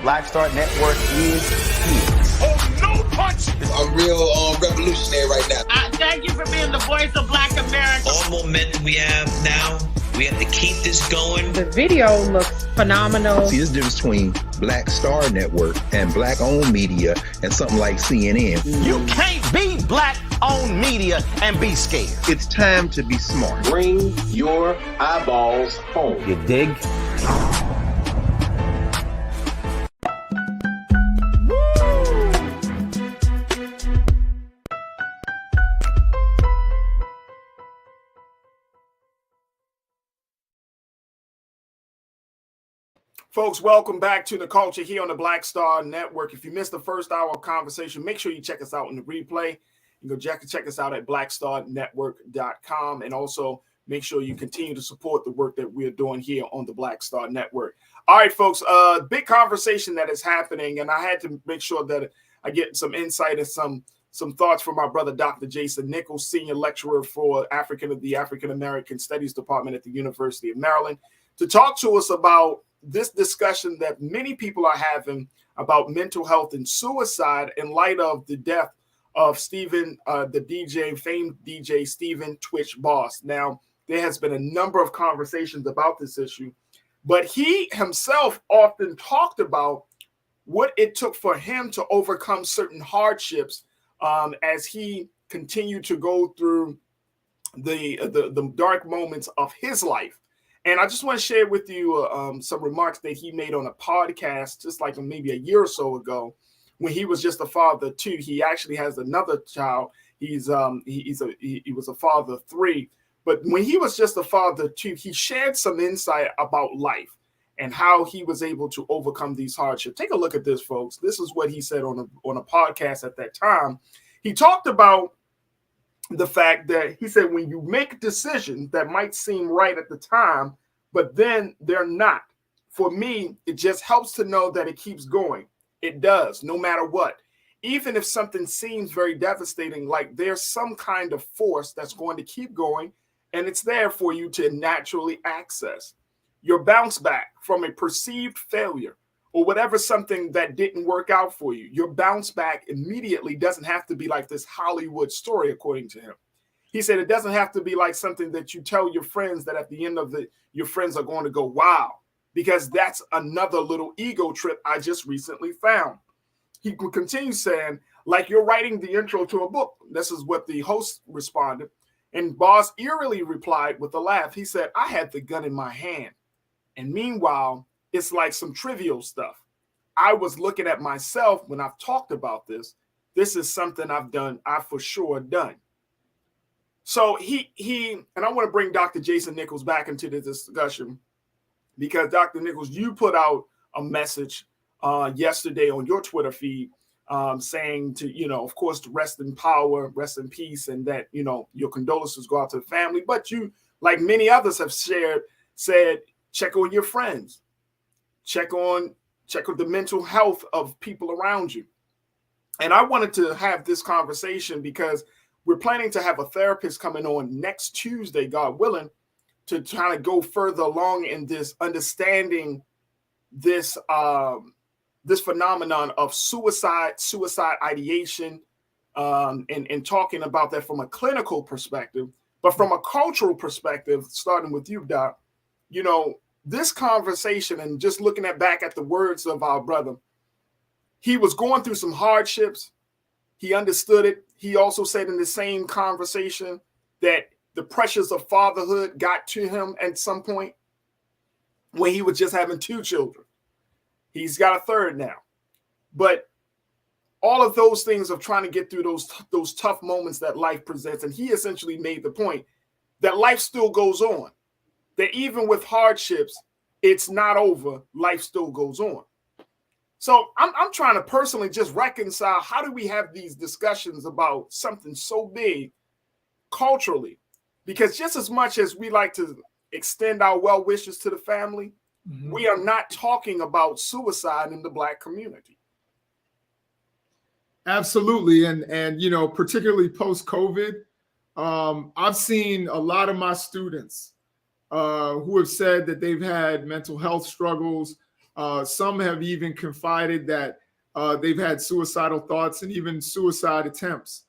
Black Star Network is here. Oh, no punch! I'm real revolutionary right now. Thank you for being the voice of Black America. All momentum we have now, we have to keep this going. The video looks phenomenal. See, there's a difference between Black Star Network and black-owned media and something like CNN. You can't be black-owned media and be scared. It's time to be smart. Bring your eyeballs home. You dig? Folks, welcome back to The Culture here on the Black Star Network. If you missed the first hour of conversation, make sure you check us out in the replay. You can go check us out at blackstarnetwork.com. And also make sure you continue to support the work that we're doing here on the Black Star Network. All right, folks, big conversation that is happening. And I had to make sure that I get some insight and some thoughts from my brother, Dr. Jason Nichols, Senior Lecturer for the African American Studies Department at the University of Maryland, to talk to us about this discussion that many people are having about mental health and suicide in light of the death of Stephen, the famed DJ Stephen Twitch Boss. Now, there has been a number of conversations about this issue, but he himself often talked about what it took for him to overcome certain hardships as he continued to go through the dark moments of his life. And I just want to share with you some remarks that he made on a podcast just like maybe a year or so ago when he was just a father too. He actually has another child. He was a father of 3. But when he was just a father too, he shared some insight about life and how he was able to overcome these hardships. Take a look at this, folks. This is what he said on a podcast at that time. He talked about the fact that he said when you make decisions that might seem right at the time, but then they're not. For me, it just helps to know that it keeps going. It does, no matter what. Even if something seems very devastating, like there's some kind of force that's going to keep going, and it's there for you to naturally access. Your bounce back from a perceived failure or whatever, something that didn't work out for you, your bounce back immediately doesn't have to be like this Hollywood story, according to him. He said it doesn't have to be like something that you tell your friends that at the end of it, your friends are going to go, wow, because that's another little ego trip I just recently found. He continues saying, like you're writing the intro to a book. This is what the host responded. And Boss eerily replied with a laugh. He said, I had the gun in my hand. And meanwhile, it's like some trivial stuff. I was looking at myself when I've talked about this. This is something I've for sure done. So he and I want to bring Dr. Jason Nichols back into the discussion because Dr. Nichols, you put out a message yesterday on your Twitter feed saying to, of course, to rest in power, rest in peace, and that, your condolences go out to the family. But you, like many others have said, check on your friends. Check on the mental health of people around you. And I wanted to have this conversation because we're planning to have a therapist coming on next Tuesday, God willing, to try to go further along in this understanding this phenomenon of suicide ideation, and talking about that from a clinical perspective, but from a cultural perspective, starting with you, Doc. this conversation, and just looking back at the words of our brother, he was going through some hardships. He understood it. He also said in the same conversation that the pressures of fatherhood got to him at some point when he was just having 2 children. He's got a 3rd now. But all of those things of trying to get through those tough moments that life presents, and he essentially made the point that life still goes on, that even with hardships, it's not over. Life still goes on. So I'm trying to personally just reconcile, how do we have these discussions about something so big culturally? Because just as much as we like to extend our well wishes to the family, we are not talking about suicide in the Black community. Absolutely. And you know, particularly post-COVID, I've seen a lot of my students who have said that they've had mental health struggles. Some have even confided that they've had suicidal thoughts and even suicide attempts.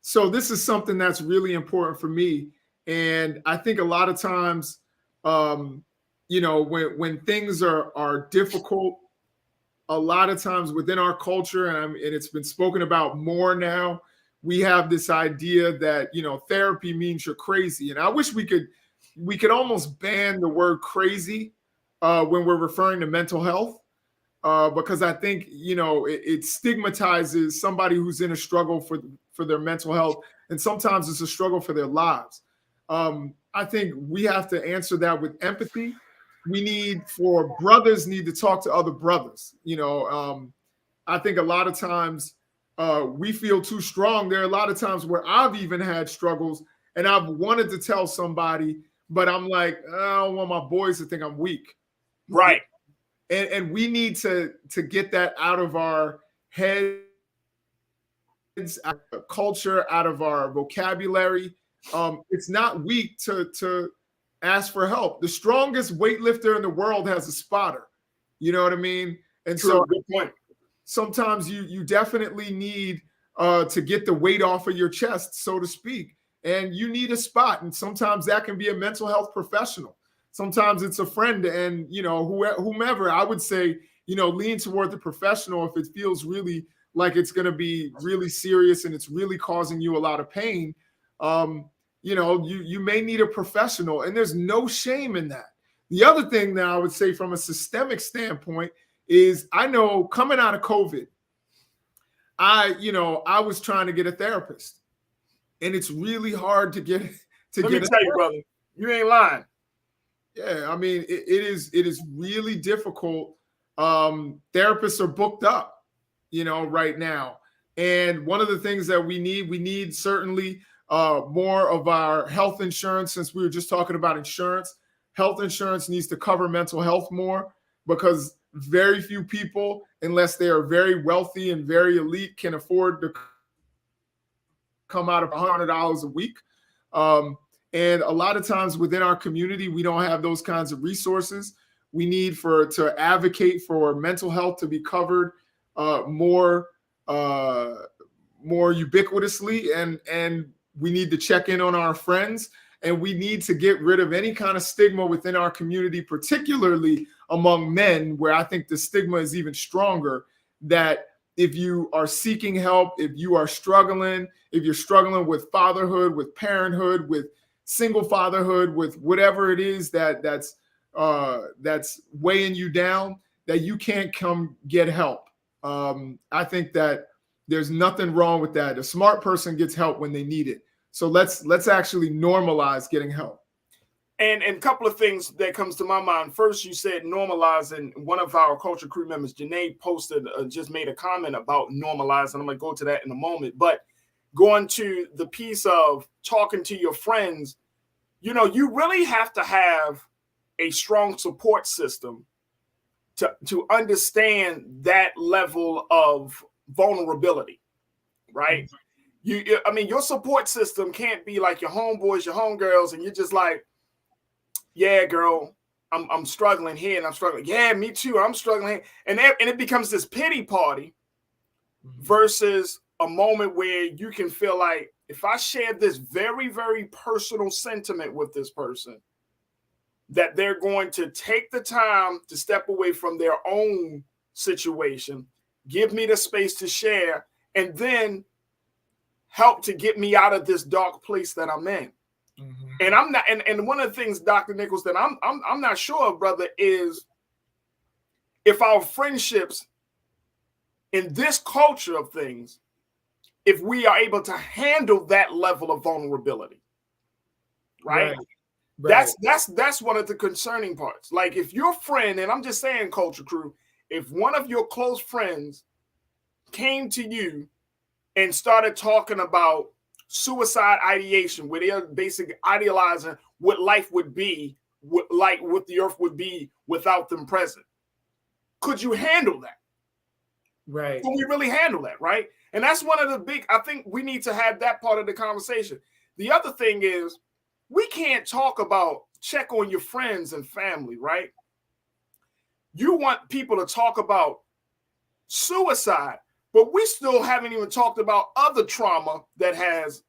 So this is something that's really important for me. And I think a lot of times, you know, when things are difficult, a lot of times within our culture, and it's been spoken about more now, we have this idea that, you know, therapy means you're crazy. And I wish we could almost ban the word crazy when we're referring to mental health, because I think, you know, it stigmatizes somebody who's in a struggle for their mental health, and sometimes it's a struggle for their lives. I think we have to answer that with empathy. Brothers need to talk to other brothers. You know, I think a lot of times we feel too strong. There are a lot of times where I've even had struggles and I've wanted to tell somebody, but I'm like, I don't want my boys to think I'm weak. Right. And we need to get that out of our heads, out of our culture, out of our vocabulary. It's not weak to ask for help. The strongest weightlifter in the world has a spotter. You know what I mean? And True, so good point. Sometimes you definitely need to get the weight off of your chest, so to speak. And you need a spot. And sometimes that can be a mental health professional. Sometimes it's a friend, and, you know, whomever. I would say, you know, lean toward the professional if it feels really like it's going to be really serious and it's really causing you a lot of pain. You know, you may need a professional, and there's no shame in that. The other thing that I would say from a systemic standpoint is, I know coming out of COVID, I was trying to get a therapist, and it's really hard to get. Let me tell you, brother, you ain't lying. Yeah, I mean, it is really difficult. Therapists are booked up, you know, right now. And one of the things that we need certainly more of our health insurance. Since we were just talking about insurance, health insurance needs to cover mental health more, because very few people, unless they are very wealthy and very elite, can afford to come out of $100 a week. And a lot of times within our community, we don't have those kinds of resources. We need to advocate for mental health to be covered more ubiquitously, and we need to check in on our friends, and we need to get rid of any kind of stigma within our community, particularly among men, where I think the stigma is even stronger, that if you are seeking help, if you're struggling with fatherhood, with parenthood, with single fatherhood, with whatever it is that's weighing you down, that you can't come get help. I think that there's nothing wrong with that. A smart person gets help when they need it. So let's actually normalize getting help. And a couple of things that comes to my mind. First, you said normalize, and one of our culture crew members, Janae, posted, just made a comment about normalize, and I'm going to go to that in a moment. But going to the piece of talking to your friends, you know, you really have to have a strong support system to understand that level of vulnerability, right? I mean, your support system can't be like your homeboys, your homegirls, and you're just like, yeah, girl, I'm struggling here and I'm struggling. Yeah, me too. I'm struggling. And it becomes this pity party versus a moment where you can feel like, if I share this very, very personal sentiment with this person, that they're going to take the time to step away from their own situation, give me the space to share, and then help to get me out of this dark place that I'm in. Mm-hmm. And I'm not, and one of the things, Dr. Nichols, that I'm not sure of, brother, is if our friendships in this culture of things, if we are able to handle that level of vulnerability, right? That's one of the concerning parts. Like if your friend, and I'm just saying, Culture Crew, if one of your close friends came to you and started talking about suicide ideation, where they're basically idealizing what life would be, what the earth would be without them present, could you handle that? Right. Can we really handle that, right? And that's one of the big, I think we need to have that part of the conversation. The other thing is, we can't talk about check on your friends and family, right? You want people to talk about suicide, but we still haven't even talked about other trauma that has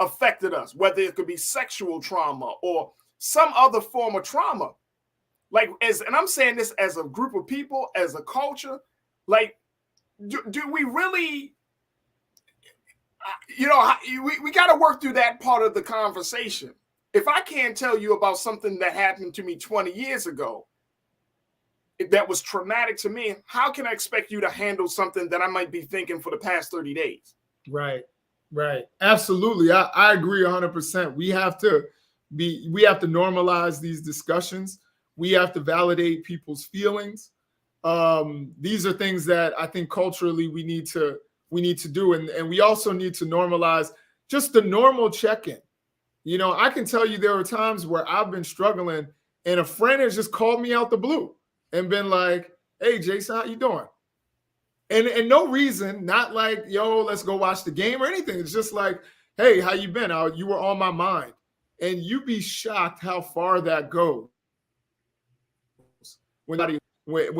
affected us, whether it could be sexual trauma or some other form of trauma. Like, and I'm saying this as a group of people, as a culture, like, do we really, we got to work through that part of the conversation. If I can't tell you about something that happened to me 20 years ago that was traumatic to me, how can I expect you to handle something that I might be thinking for the past 30 days? Right. Absolutely. I agree 100%. We have to normalize these discussions. We have to validate people's feelings. These are things that I think culturally we need to do. And we also need to normalize just the normal check-in. I can tell you there were times where I've been struggling and a friend has just called me out the blue and been like, "Hey, Jason, how you doing?" And no reason, not like, "Yo, let's go watch the game" or anything. It's just like, "Hey, how you been? You were on my mind." And you'd be shocked how far that goes when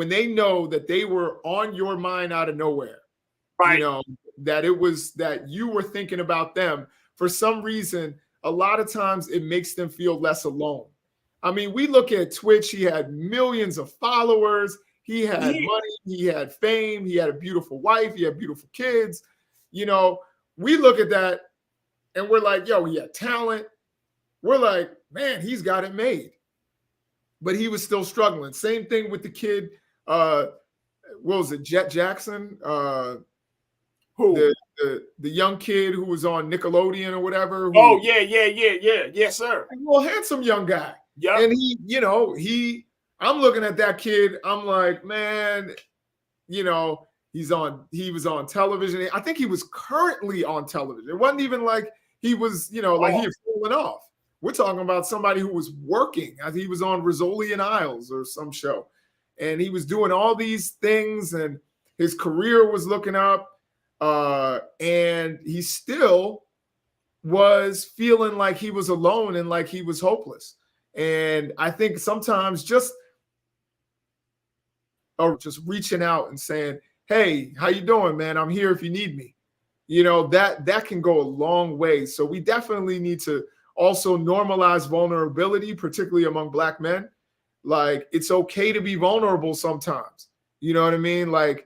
they know that they were on your mind out of nowhere. Right. That it was that you were thinking about them for some reason. A lot of times it makes them feel less alone. I mean, we look at Twitch, he had millions of followers, he had money, he had fame, he had a beautiful wife, he had beautiful kids. We look at that and we're like, yo, he had talent. We're like, man, he's got it made. But he was still struggling. Same thing with the kid, what was it, Jet Jackson? Who? The young kid who was on Nickelodeon or whatever. Yeah. Yes, sir. Well, handsome young guy. Yeah. And I'm looking at that kid. I'm like, man, he was on television. I think he was currently on television. It wasn't even like he was, like he had fallen off. We're talking about somebody who was working. I think he was on Rizzoli and Isles or some show. And he was doing all these things and his career was looking up. And he still was feeling like he was alone and like he was hopeless. And I think sometimes just reaching out and saying, "Hey, how you doing, man? I'm here if you need me." That can go a long way. So we definitely need to also normalize vulnerability, particularly among Black men. Like, it's okay to be vulnerable sometimes. You know what I mean? Like,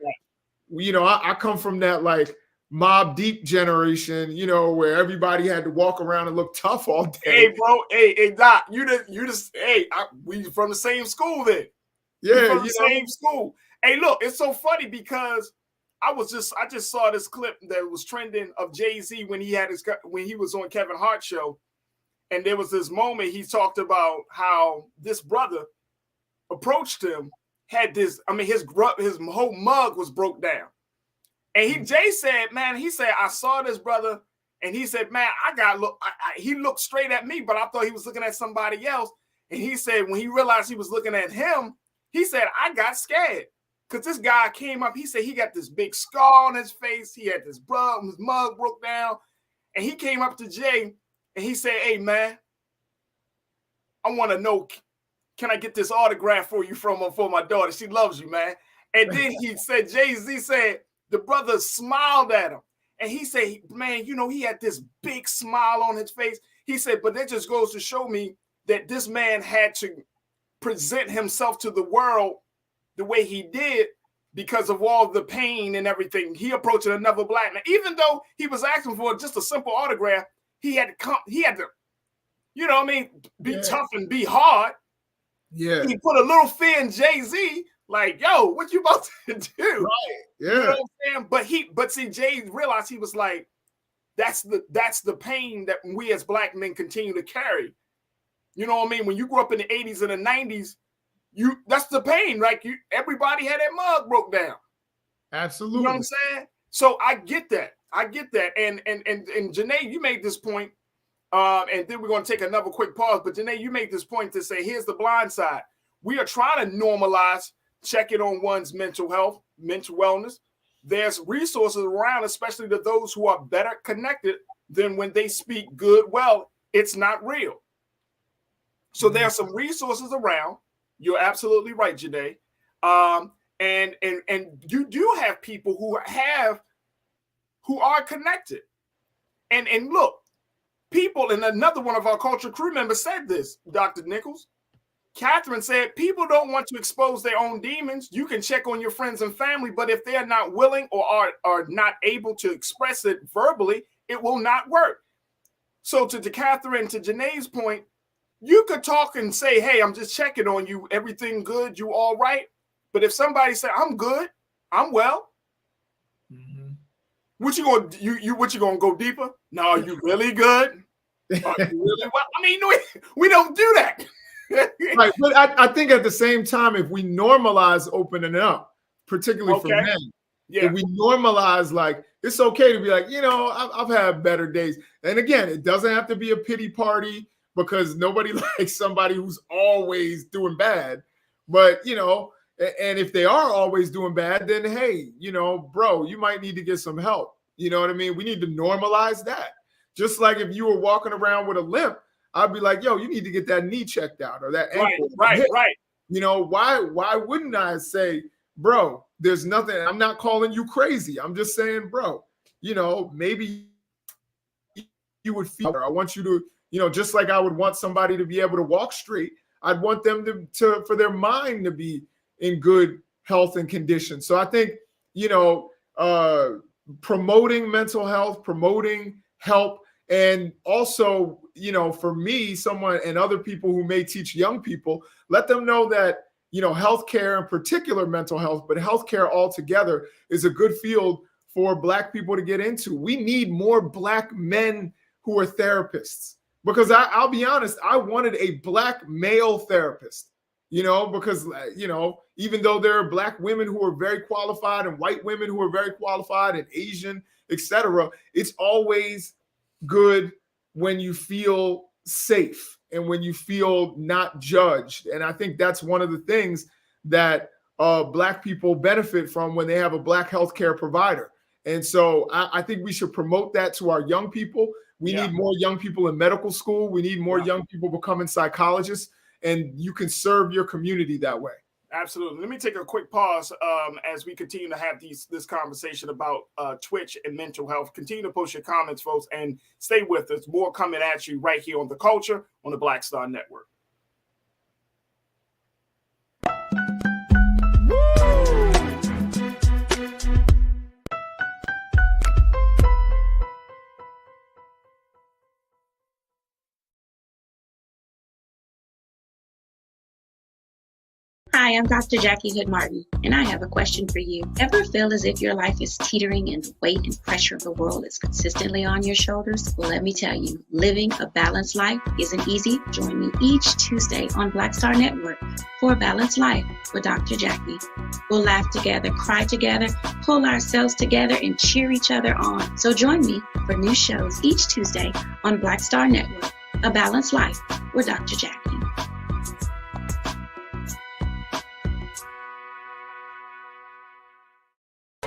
I come from that like Mob Deep generation, where everybody had to walk around and look tough all day. Hey, bro. Hey, Doc, we from the same school then. Yeah, from the same school. Hey, look, it's so funny because I just saw this clip that was trending of Jay-Z when he was on Kevin Hart show, and there was this moment he talked about how this brother approached him, had this, his whole mug was broke down. And Jay said, man, I saw this brother, and he said, man, he looked straight at me, but I thought he was looking at somebody else. And he said, when he realized he was looking at him, he said, I got scared. Because this guy came up, he said he got this big scar on his face. He had his mug broke down. And he came up to Jay, and he said, hey, man, I want to know, can I get this autograph for you for my daughter? She loves you, man. And then he said, Jay-Z said, the brother smiled at him. And he said, man, he had this big smile on his face. He said, but that just goes to show me that this man had to present himself to the world the way he did because of all the pain and everything. He approached another black man, even though he was asking for just a simple autograph. He had to, you know what I mean, be tough and be hard. Yeah. He put a little fear in Jay-Z, like, yo, what you about to do? Right. Yeah. You know what I'm saying? But see, Jay realized, he was like, that's the pain that we as black men continue to carry. You know what I mean? When you grew up in the 80s and the 90s, that's the pain. Like, everybody had that mug broke down. Absolutely. You know what I'm saying? So I get that. And Janae, you made this point. And then we're going to take another quick pause. But Janae, you made this point to say, here's the blind side. We are trying to normalize checking on one's mental health, mental wellness. There's resources around, especially to those who are better connected than when they speak good. Well, it's not real. So there are some resources around. You're absolutely right, Janae. And you do have people who are connected. And look, people, and another one of our culture crew members said this, Dr. Nichols. Catherine said, people don't want to expose their own demons. You can check on your friends and family, but if they are not willing or are not able to express it verbally, it will not work. So to Catherine, to Janae's point, you could talk and say, hey, I'm just checking on you. Everything good? You all right? But if somebody said, I'm good, I'm well. What you gonna go deeper? No, are you really good? Are you really well? I mean, we don't do that. Right, but I think at the same time, if we normalize opening up, particularly for men, if we normalize, like, it's okay to be like, you know, I've had better days. And again, it doesn't have to be a pity party, because nobody likes somebody who's always doing bad. But, you know, and if they are always doing bad, then, hey, you know, bro, you might need to get some help. You know what I mean? We need to normalize that. Just like if you were walking around with a limp, I'd be like, yo, you need to get that knee checked out, or that ankle. Right. You know, why wouldn't I say, bro, there's nothing, I'm not calling you crazy. I'm just saying, bro, you know, maybe you would feel, I want you to, you know, just like I would want somebody to be able to walk straight, I'd want them to for their mind to be in good health and condition. So I think, you know, promoting mental health, promoting help, and also, you know, for me, someone and other people who may teach young people, let them know that, you know, healthcare, in particular mental health, but healthcare altogether, is a good field for Black people to get into. We need more Black men who are therapists, because I'll be honest, I wanted a Black male therapist, you know, because, you know, even though there are Black women who are very qualified and white women who are very qualified and Asian, etc., it's always good when you feel safe and when you feel not judged. And I think that's one of the things that Black people benefit from when they have a Black healthcare provider. And so I think we should promote that to our young people. We need more young people in medical school. We need more young people becoming psychologists, and you can serve your community that way. Absolutely. Let me take a quick pause as we continue to have this conversation about Twitch and mental health. Continue to post your comments, folks, and stay with us. More coming at you right here on The Culture on the Black Star Network. Hi, I'm Dr. Jackie Hood Martin, and I have a question for you. Ever feel as if your life is teetering and the weight and pressure of the world is consistently on your shoulders? Well, let me tell you, living a balanced life isn't easy. Join me each Tuesday on Black Star Network for A Balanced Life with Dr. Jackie. We'll laugh together, cry together, pull ourselves together, and cheer each other on. So join me for new shows each Tuesday on Black Star Network, A Balanced Life with Dr. Jackie.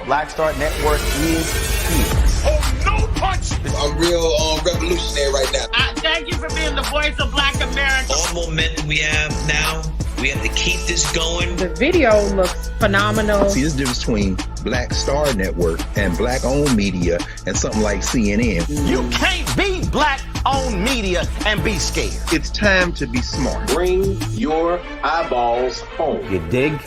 Black Star Network is here. Oh, no punch! I'm real revolutionary right now. Thank you for being the voice of Black America. All momentum we have now, we have to keep this going. The video looks phenomenal. See, there's a difference between Black Star Network and Black-owned media and something like CNN. You can't be Black-owned media and be scared. It's time to be smart. Bring your eyeballs home. You dig?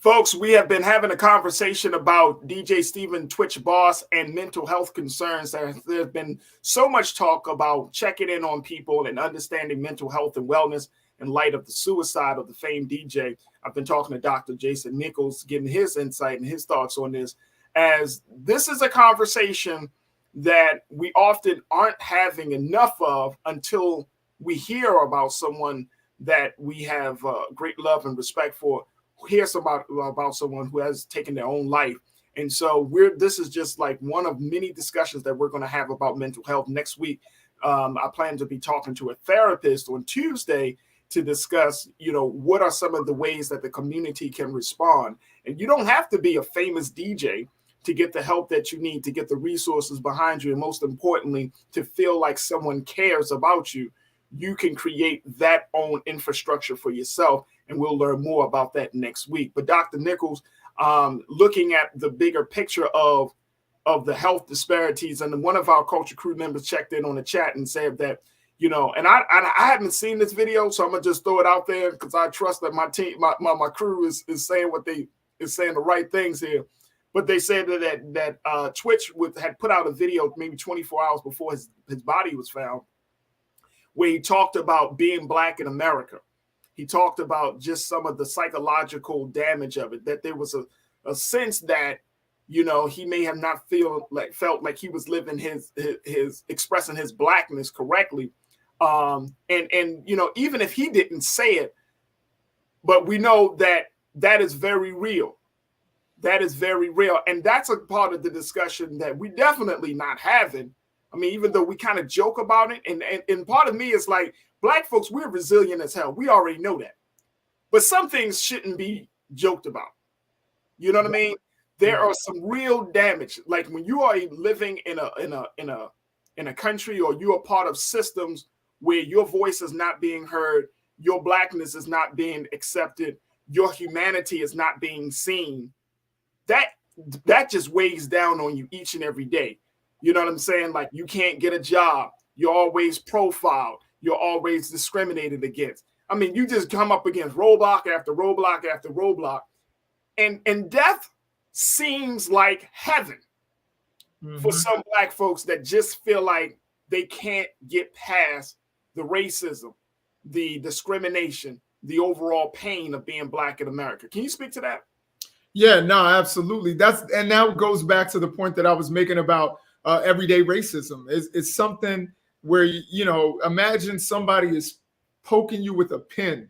Folks, we have been having a conversation about DJ Steven Twitch boss and mental health concerns. There's been so much talk about checking in on people and understanding mental health and wellness in light of the suicide of the famed DJ. I've been talking to Dr. Jason Nichols, getting his insight and his thoughts on this, as this is a conversation that we often aren't having enough of until we hear about someone that we have great love and respect for, hear about someone who has taken their own life. And so this is just like one of many discussions that we're going to have about mental health next week. I plan to be talking to a therapist on Tuesday to discuss, what are some of the ways that the community can respond. And you don't have to be a famous DJ to get the help that you need, to get the resources behind you, and most importantly, to feel like someone cares about you. You can create that own infrastructure for yourself, and we'll learn more about that next week. But Dr. Nichols, looking at the bigger picture of the health disparities, and one of our culture crew members checked in on the chat and said that, and I haven't seen this video, so I'm gonna just throw it out there because I trust that my team, my crew is saying what they is saying the right things here. But they said that Twitch had put out a video maybe 24 hours before his body was found, where he talked about being Black in America. He talked about just some of the psychological damage of it, that there was a sense that, he may have not felt like he was living his expressing his Blackness correctly. And even if he didn't say it, but we know that is very real. That is very real. And that's a part of the discussion that we definitely not having. I mean, even though we kind of joke about it, and part of me is like, Black folks, we're resilient as hell. We already know that. But some things shouldn't be joked about. You know what I mean? There are some real damage. Like when you are living in a country, or you are part of systems where your voice is not being heard, your Blackness is not being accepted, your humanity is not being seen, that just weighs down on you each and every day. You know what I'm saying? Like, you can't get a job. You're always profiled. You're always discriminated against. I mean, you just come up against roadblock after roadblock after roadblock. And death seems like heaven for some Black folks that just feel like they can't get past the racism, the discrimination, the overall pain of being Black in America. Can you speak to that? Yeah, no, absolutely. And now goes back to the point that I was making about everyday racism. It's something where, imagine somebody is poking you with a pin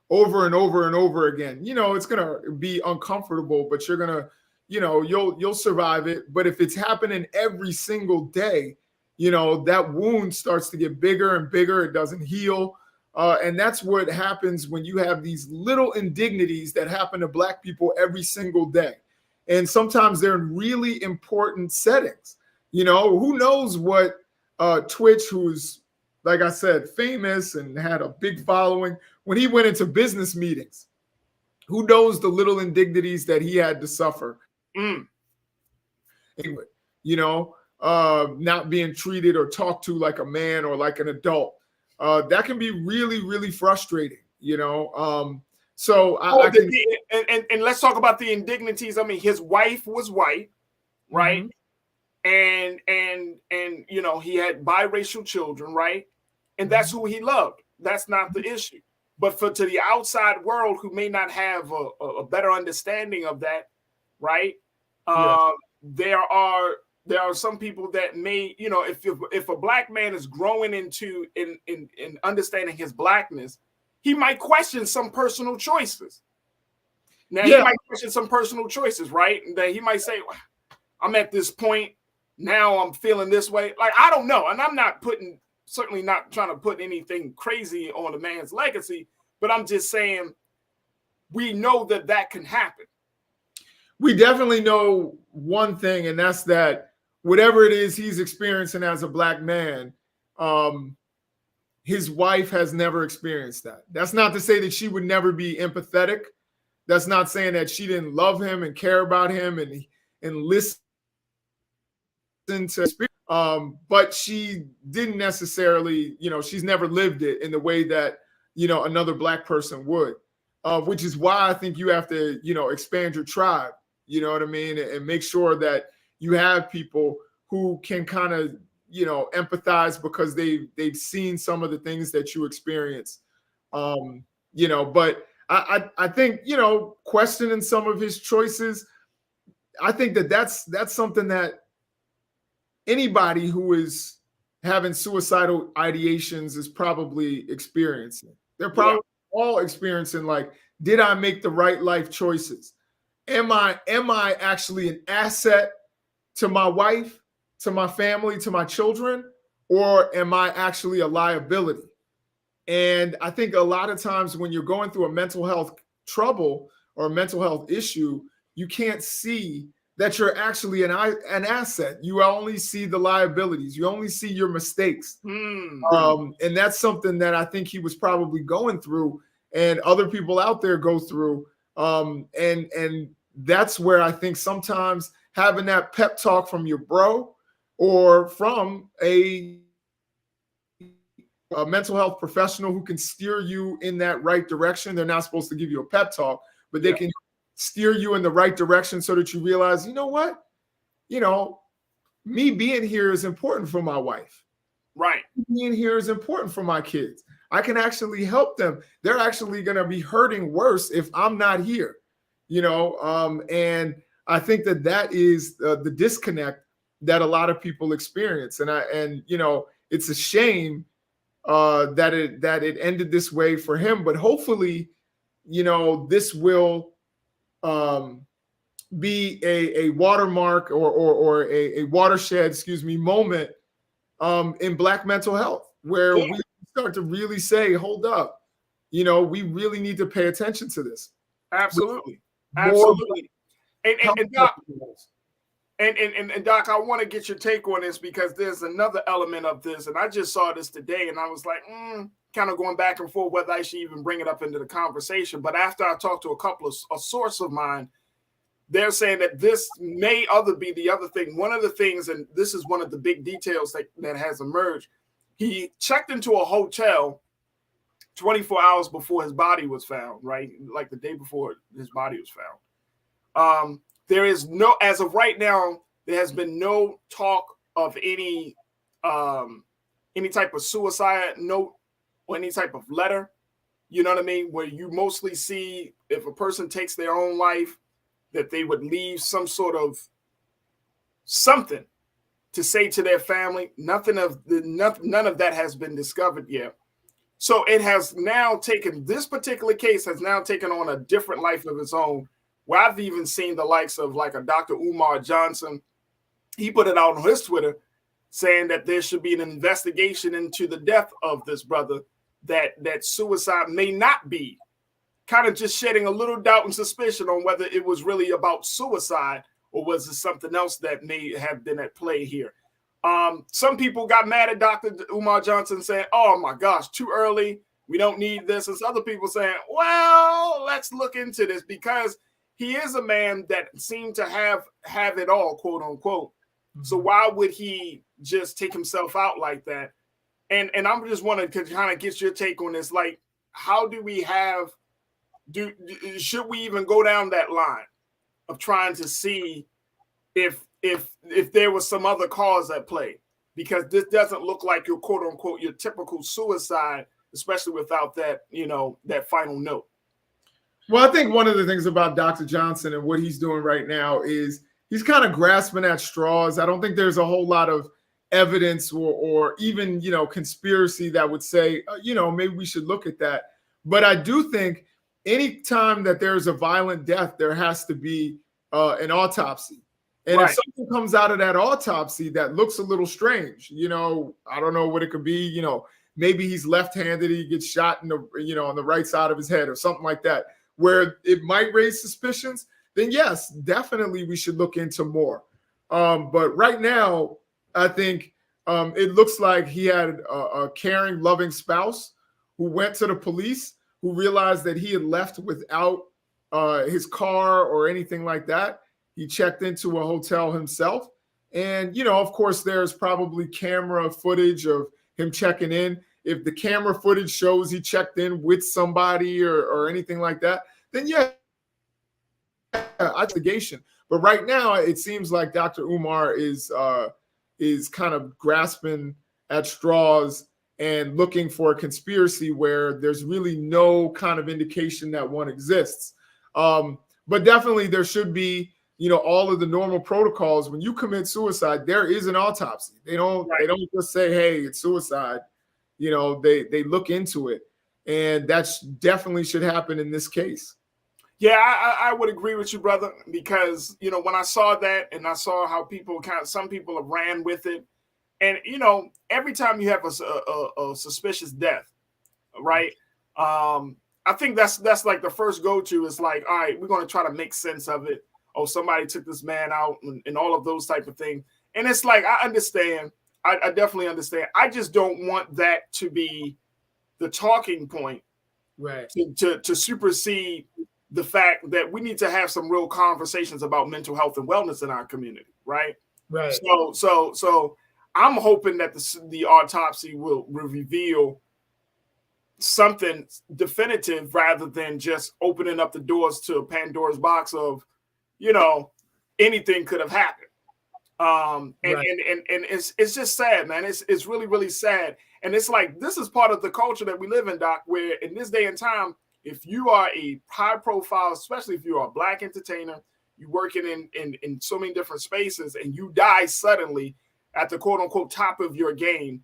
over and over and over again. It's going to be uncomfortable, but you're going to, you'll survive it. But if it's happening every single day, that wound starts to get bigger and bigger. It doesn't heal. And that's what happens when you have these little indignities that happen to Black people every single day. And sometimes they're in really important settings. Who knows what Twitch, who's, like I said, famous and had a big following, when he went into business meetings, who knows the little indignities that he had to suffer? Anyway, not being treated or talked to like a man or like an adult. That can be really, really frustrating, and let's talk about the indignities. I mean, his wife was white, right? And he had biracial children, right? And that's who he loved. That's not the issue. But to the outside world who may not have a better understanding of that, right? There are some people that may, if a Black man is growing into in understanding his Blackness, he might question some personal choices. Now, he might question some personal choices, right? That he might say, I'm at this point, now I'm feeling this way. Like, I don't know. And I'm certainly not trying to put anything crazy on a man's legacy, but I'm just saying, we know that that can happen. We definitely know one thing, and that's that whatever it is he's experiencing as a black man, his wife has never experienced that. That's not to say that she would never be empathetic. That's not saying that she didn't love him and care about him and listen to, but she didn't necessarily, she's never lived it in the way that, another black person would, which is why I think you have to, expand your tribe, you know what I mean? And make sure that you have people who can kind of, empathize because they've seen some of the things that you experience, but I think, questioning some of his choices, I think that's something that anybody who is having suicidal ideations is probably experiencing. They're probably all experiencing, like, did I make the right life choices? Am I actually an asset to my wife, to my family, to my children, or am I actually a liability? And I think a lot of times when you're going through a mental health trouble or a mental health issue, you can't see that you're actually an asset. You only see the liabilities. You only see your mistakes. And that's something that I think he was probably going through and other people out there go through. And that's where I think sometimes having that pep talk from your bro or from a mental health professional who can steer you in that right direction. They're not supposed to give you a pep talk, but they can steer you in the right direction so that you realize, you know what? Me being here is important for my wife. Right. Being here is important for my kids. I can actually help them. They're actually going to be hurting worse if I'm not here, and I think that is the disconnect that a lot of people experience. And it's a shame that it ended this way for him, but hopefully, this will be a watermark or a watershed, moment in Black mental health, where we start to really say, hold up, we really need to pay attention to this. Absolutely. Absolutely. And Doc, and Doc, I want to get your take on this because there's another element of this, and I just saw this today, and I was like, kind of going back and forth whether I should even bring it up into the conversation. But after I talked to a couple of a source of mine, they're saying that this may be the other thing. One of the things, and this is one of the big details that has emerged, he checked into a hotel 24 hours before his body was found, right? Like the day before his body was found. There is no, as of right now, there has been no talk of any type of suicide note or any type of letter. You know what I mean? Where you mostly see if a person takes their own life, that they would leave some sort of something to say to their family. None of that has been discovered yet. So it has now taken, this particular case has now taken on a different life of its own, where I've even seen the likes of like a Dr. Umar Johnson. He put it out on his Twitter saying that there should be an investigation into the death of this brother, that suicide may not be, kind of just shedding a little doubt and suspicion on whether it was really about suicide or was it something else that may have been at play here. Some people got mad at Dr. Umar Johnson saying, oh my gosh, too early. We don't need this. And other people saying, well, let's look into this because he is a man that seemed to have it all, quote unquote. Mm-hmm. So why would he just take himself out like that? And I'm just wanting to kind of get your take on this. Like, how do we should we even go down that line of trying to see if there was some other cause at play? Because this doesn't look like your quote unquote your typical suicide, especially without that, that final note. Well, I think one of the things about Dr. Johnson and what he's doing right now is he's kind of grasping at straws. I don't think there's a whole lot of evidence or even, conspiracy that would say, maybe we should look at that. But I do think any time that there's a violent death, there has to be an autopsy. And if something comes out of that autopsy that looks a little strange, I don't know what it could be, maybe he's left-handed, he gets shot in the, on the right side of his head or something like that. where it might raise suspicions, then yes, definitely we should look into more. But right now, I think it looks like he had a caring, loving spouse who went to the police, who realized that he had left without his car or anything like that. He checked into a hotel himself. And, you know, of course, there's probably camera footage of him checking in. If the camera footage shows he checked in with somebody or anything like that, then yeah, investigation. But right now, it seems like Dr. Umar is kind of grasping at straws and looking for a conspiracy where there's really no kind of indication that one exists. But definitely there should be, you know, all of the normal protocols. When you commit suicide, there is an autopsy. They don't just say, hey, it's suicide. You know, they look into it. And that's definitely should happen in this case. Yeah, I would agree with you, brother, because, you know, when I saw that and I saw how some people have ran with it. And, you know, every time you have a suspicious death, right? I think that's like the first go-to is like, all right, we're going to try to make sense of it. Oh, somebody took this man out and all of those type of things. And it's like, I understand. I definitely understand. I just don't want that to be the talking point, right? To supersede the fact that we need to have some real conversations about mental health and wellness in our community, right? Right. So I'm hoping that the autopsy will reveal something definitive rather than just opening up the doors to a Pandora's box of, you know, anything could have happened. And it's just sad, man. It's really, really sad. And it's like, this is part of the culture that we live in, Doc, where in this day and time, if you are a high profile, especially if you are a Black entertainer, you're working in so many different spaces and you die suddenly at the quote unquote top of your game,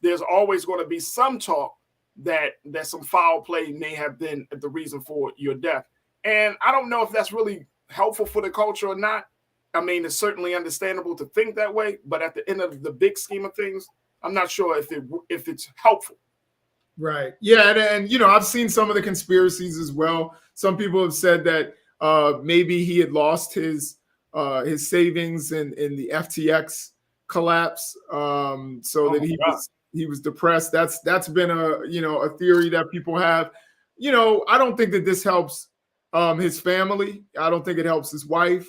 there's always going to be some talk that some foul play may have been the reason for your death. And I don't know if that's really helpful for the culture or not. I mean, it's certainly understandable to think that way, but at the end of the big scheme of things, I'm not sure if it's helpful. Right. Yeah. And, you know, I've seen some of the conspiracies as well. Some people have said that maybe he had lost his savings in the FTX collapse, so that he was depressed. That's been a theory that people have. You know, I don't think that this helps his family. I don't think it helps his wife,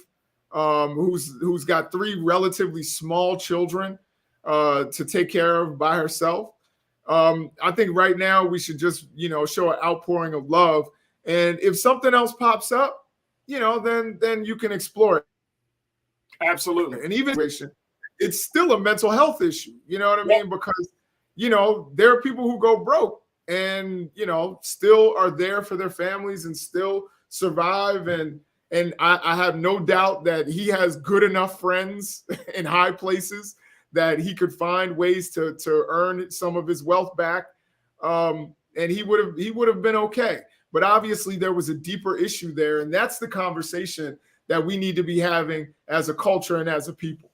who's got 3 relatively small children to take care of by herself. I think right now we should just, you know, show an outpouring of love. And if something else pops up, you know, then you can explore it. Absolutely. And even it's still a mental health issue. You know what I mean? Because, you know, there are people who go broke and, you know, still are there for their families and still survive. And I have no doubt that he has good enough friends in high places that he could find ways to earn some of his wealth back. And he would have been okay. But obviously there was a deeper issue there. And that's the conversation that we need to be having as a culture and as a people.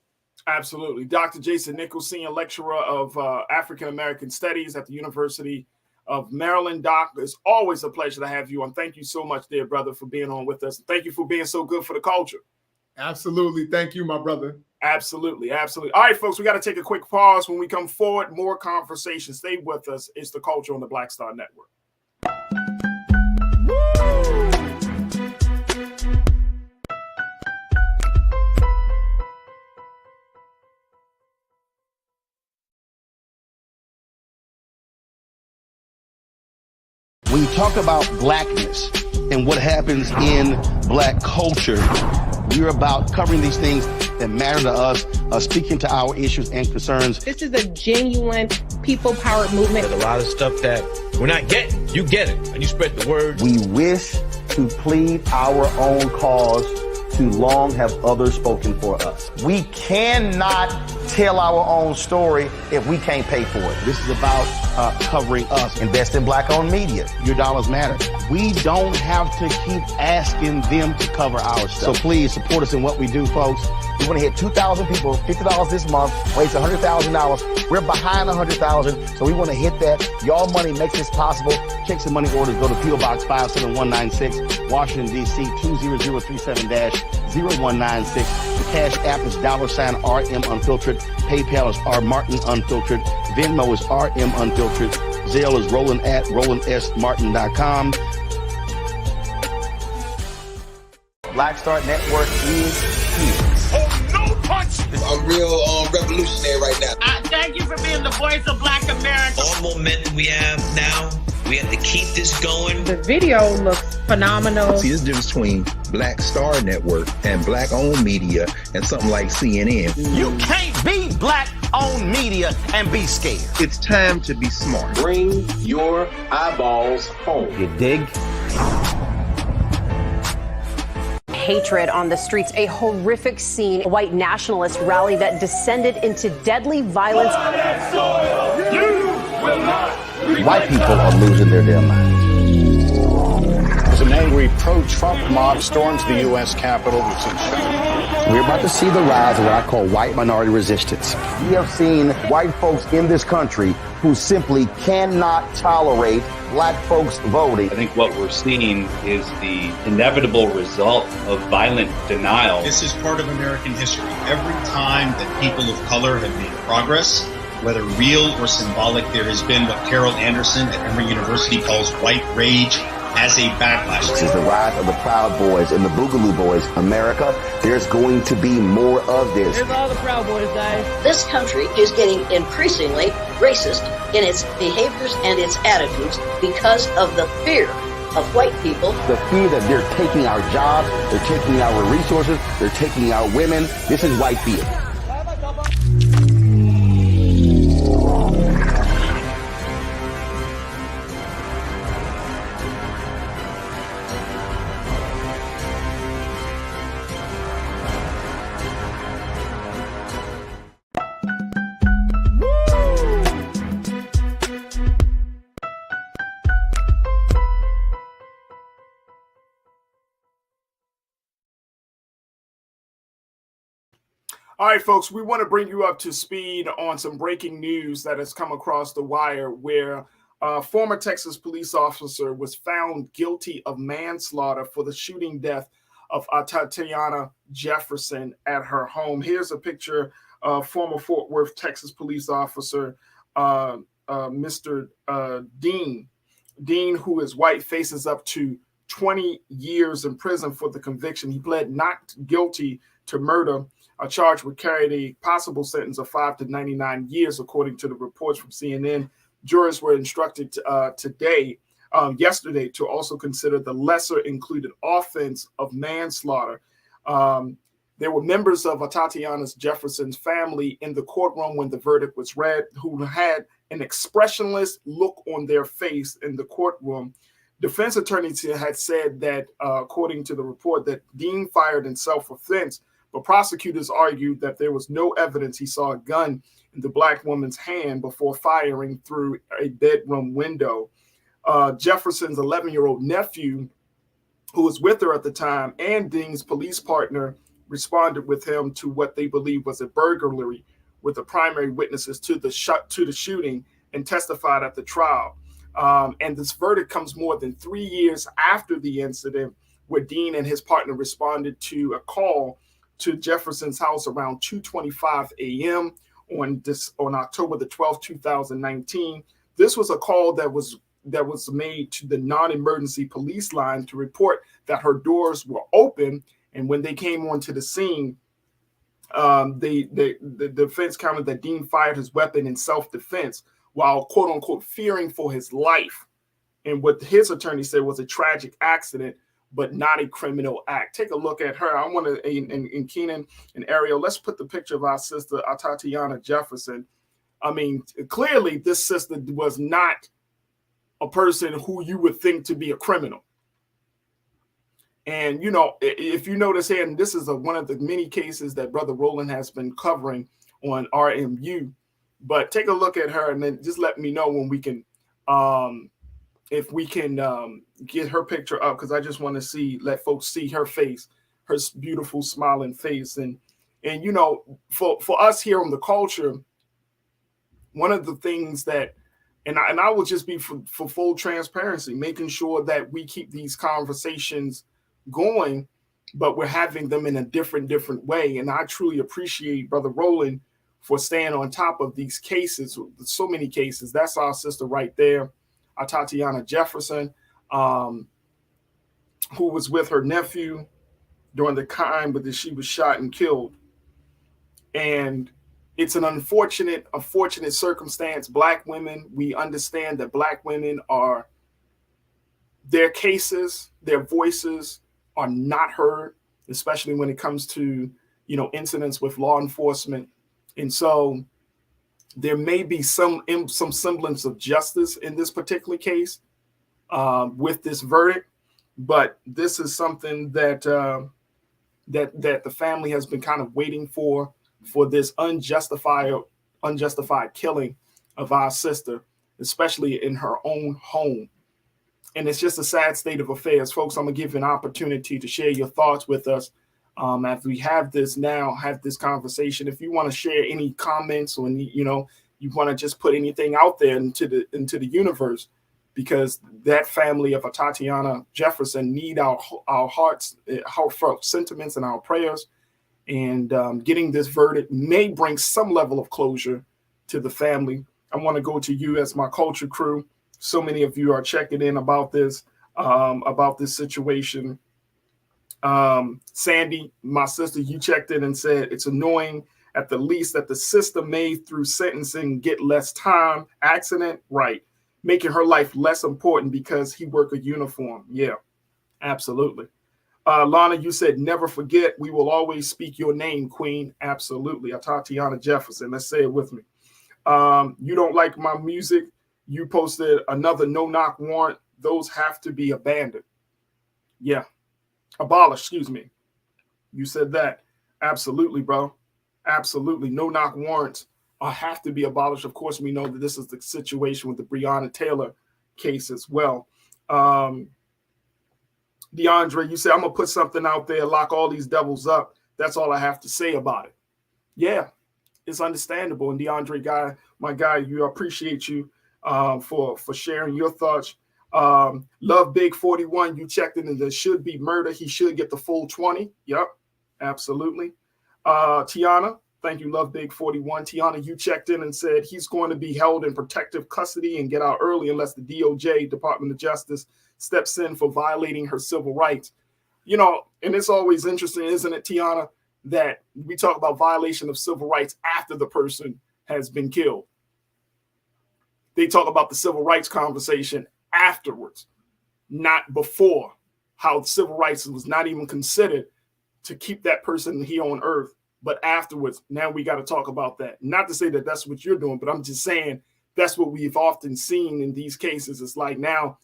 Absolutely. Dr. Jason Nichols, Senior Lecturer of African-American Studies at the University of Maryland. Doc, it's always a pleasure to have you on. Thank you so much, dear brother, for being on with us. Thank you for being so good for the culture. Absolutely. Thank you, my brother. Absolutely. Absolutely. All right, folks, we got to take a quick pause. When we come forward, more conversation. Stay with us. It's The Culture on the Black Star Network. When you talk about blackness and what happens in Black culture, we're about covering these things that matter to us, speaking to our issues and concerns. This is a genuine people-powered movement. There's a lot of stuff that we're not getting. You get it, and you spread the word. We wish to plead our own cause. Too long have others spoken for us. We cannot tell our own story if we can't pay for it. This is about covering us. Invest in Black-owned media. Your dollars matter. We don't have to keep asking them to cover our stuff. So please support us in what we do, folks. We want to hit 2,000 people, $50 this month, raise $100,000. We're behind 100,000, so we want to hit that. Y'all money makes this possible. Check some money orders. Go to P.O. Box 57196. Washington, D.C. 20037-0196. The Cash App is $RM Unfiltered. PayPal is R Martin Unfiltered. Venmo is RM Unfiltered. Zelle is Roland at RolandSMartin.com. Black Star Network is here. Oh, no punch! I'm real revolutionary right now. Thank you for being the voice of Black America. All momentum we have now, we have to keep this going. The video looks phenomenal. See, there's a difference between Black Star Network and black-owned media and something like CNN. You can't be black-owned media and be scared. It's time to be smart. Bring your eyeballs home. You dig? Hatred on the streets, a horrific scene, a white nationalist rally that descended into deadly violence. White people are losing their damn minds. As an angry pro-Trump mob storms the U.S. Capitol, We're about to see the rise of what I call white minority resistance. We have seen white folks in this country who simply cannot tolerate black folks voting. I think what we're seeing is the inevitable result of violent denial. This is part of American history. Every time that people of color have made progress, whether real or symbolic, there has been what Carol Anderson at Emory University calls white rage as a backlash. This is the rise of the Proud Boys and the Boogaloo Boys. America, there's going to be more of this. Here's all the Proud Boys, guys. This country is getting increasingly racist in its behaviors and its attitudes because of the fear of white people. The fear that they're taking our jobs, they're taking our resources, they're taking our women. This is white fear. All right, folks, we want to bring you up to speed on some breaking news that has come across the wire where a former Texas police officer was found guilty of manslaughter for the shooting death of Tatiana Jefferson at her home. Here's a picture of former Fort Worth, Texas police officer, Mr. Dean. Dean, who is white, faces up to 20 years in prison for the conviction. He pled not guilty to murder. A charge would carry a possible sentence of 5 to 99 years, according to the reports from CNN. Jurors were instructed yesterday, to also consider the lesser included offense of manslaughter. There were members of Tatiana Jefferson's family in the courtroom when the verdict was read, who had an expressionless look on their face in the courtroom. Defense attorneys had said that, according to the report, that Dean fired in self-defense. But prosecutors argued that there was no evidence he saw a gun in the black woman's hand before firing through a bedroom window. Jefferson's 11-year-old nephew, who was with her at the time, and Dean's police partner responded with him to what they believe was a burglary, with the primary witnesses to the shooting, and testified at the trial. And this verdict comes more than 3 years after the incident, where Dean and his partner responded to a call to Jefferson's house around 2:25 a.m. on October the 12th, 2019. This was a call that was made to the non-emergency police line to report that her doors were open, and when they came onto the scene, the defense counted that Dean fired his weapon in self-defense while quote unquote fearing for his life, and what his attorney said was a tragic accident, but not a criminal act. Take a look at her. I want to, in Keenan and Ariel, let's put the picture of our sister, Tatiana Jefferson. I mean, clearly this sister was not a person who you would think to be a criminal. And, you know, if you notice here, and this is one of the many cases that Brother Roland has been covering on RMU, but take a look at her and then just let me know when we can, if we can get her picture up, because I just want to let folks see her face, her beautiful smiling face. And you know, for us here on The Culture, one of the things that, And I will just be for full transparency, making sure that we keep these conversations going, but we're having them in a different way. And I truly appreciate Brother Roland for staying on top of these cases, so many cases. That's our sister right there, Tatiana Jefferson, who was with her nephew during the time that she was shot and killed. And it's an unfortunate circumstance. Black women, we understand that Black women their cases, their voices are not heard, especially when it comes to, incidents with law enforcement. And so there may be some semblance of justice in this particular case with this verdict, but this is something that that the family has been kind of waiting for this unjustified killing of our sister, especially in her own home. And it's just a sad state of affairs. Folks, I'm going to give you an opportunity to share your thoughts with us as we have this conversation. If you want to share any comments or you want to just put anything out there into the universe, because that family of Tatiana Jefferson need our hearts, heartfelt sentiments, and our prayers. And getting this verdict may bring some level of closure to the family. I want to go to you as my culture crew. So many of you are checking in about this situation. Sandy, my sister, you checked in and said it's annoying at the least that the system made through sentencing get less time. Accident, right. Making her life less important because he wore a uniform. Yeah, absolutely. Lana, you said, never forget, we will always speak your name, Queen. Absolutely. Tatiana Jefferson. Let's say it with me. You don't like my music. You posted another no-knock warrant. Those have to be abandoned. Yeah. Abolished, excuse me. You said that. Absolutely, bro. Absolutely. No-knock warrants have to be abolished. Of course, we know that this is the situation with the Breonna Taylor case as well. DeAndre, you say, I'm going to put something out there, lock all these devils up. That's all I have to say about it. Yeah, it's understandable. And DeAndre, my guy, you appreciate you for sharing your thoughts. Love Big 41, you checked in and there should be murder. He should get the full 20. Yep, absolutely. Tiana, thank you, Love Big 41. Tiana, you checked in and said he's going to be held in protective custody and get out early unless the DOJ, Department of Justice, steps in for violating her civil rights. And it's always interesting, isn't it, Tiana, that we talk about violation of civil rights after the person has been killed. They talk about the civil rights conversation afterwards, not before, how civil rights was not even considered to keep that person here on earth. But afterwards, now we got to talk about that. Not to say that that's what you're doing, but I'm just saying that's what we've often seen in these cases. It's like now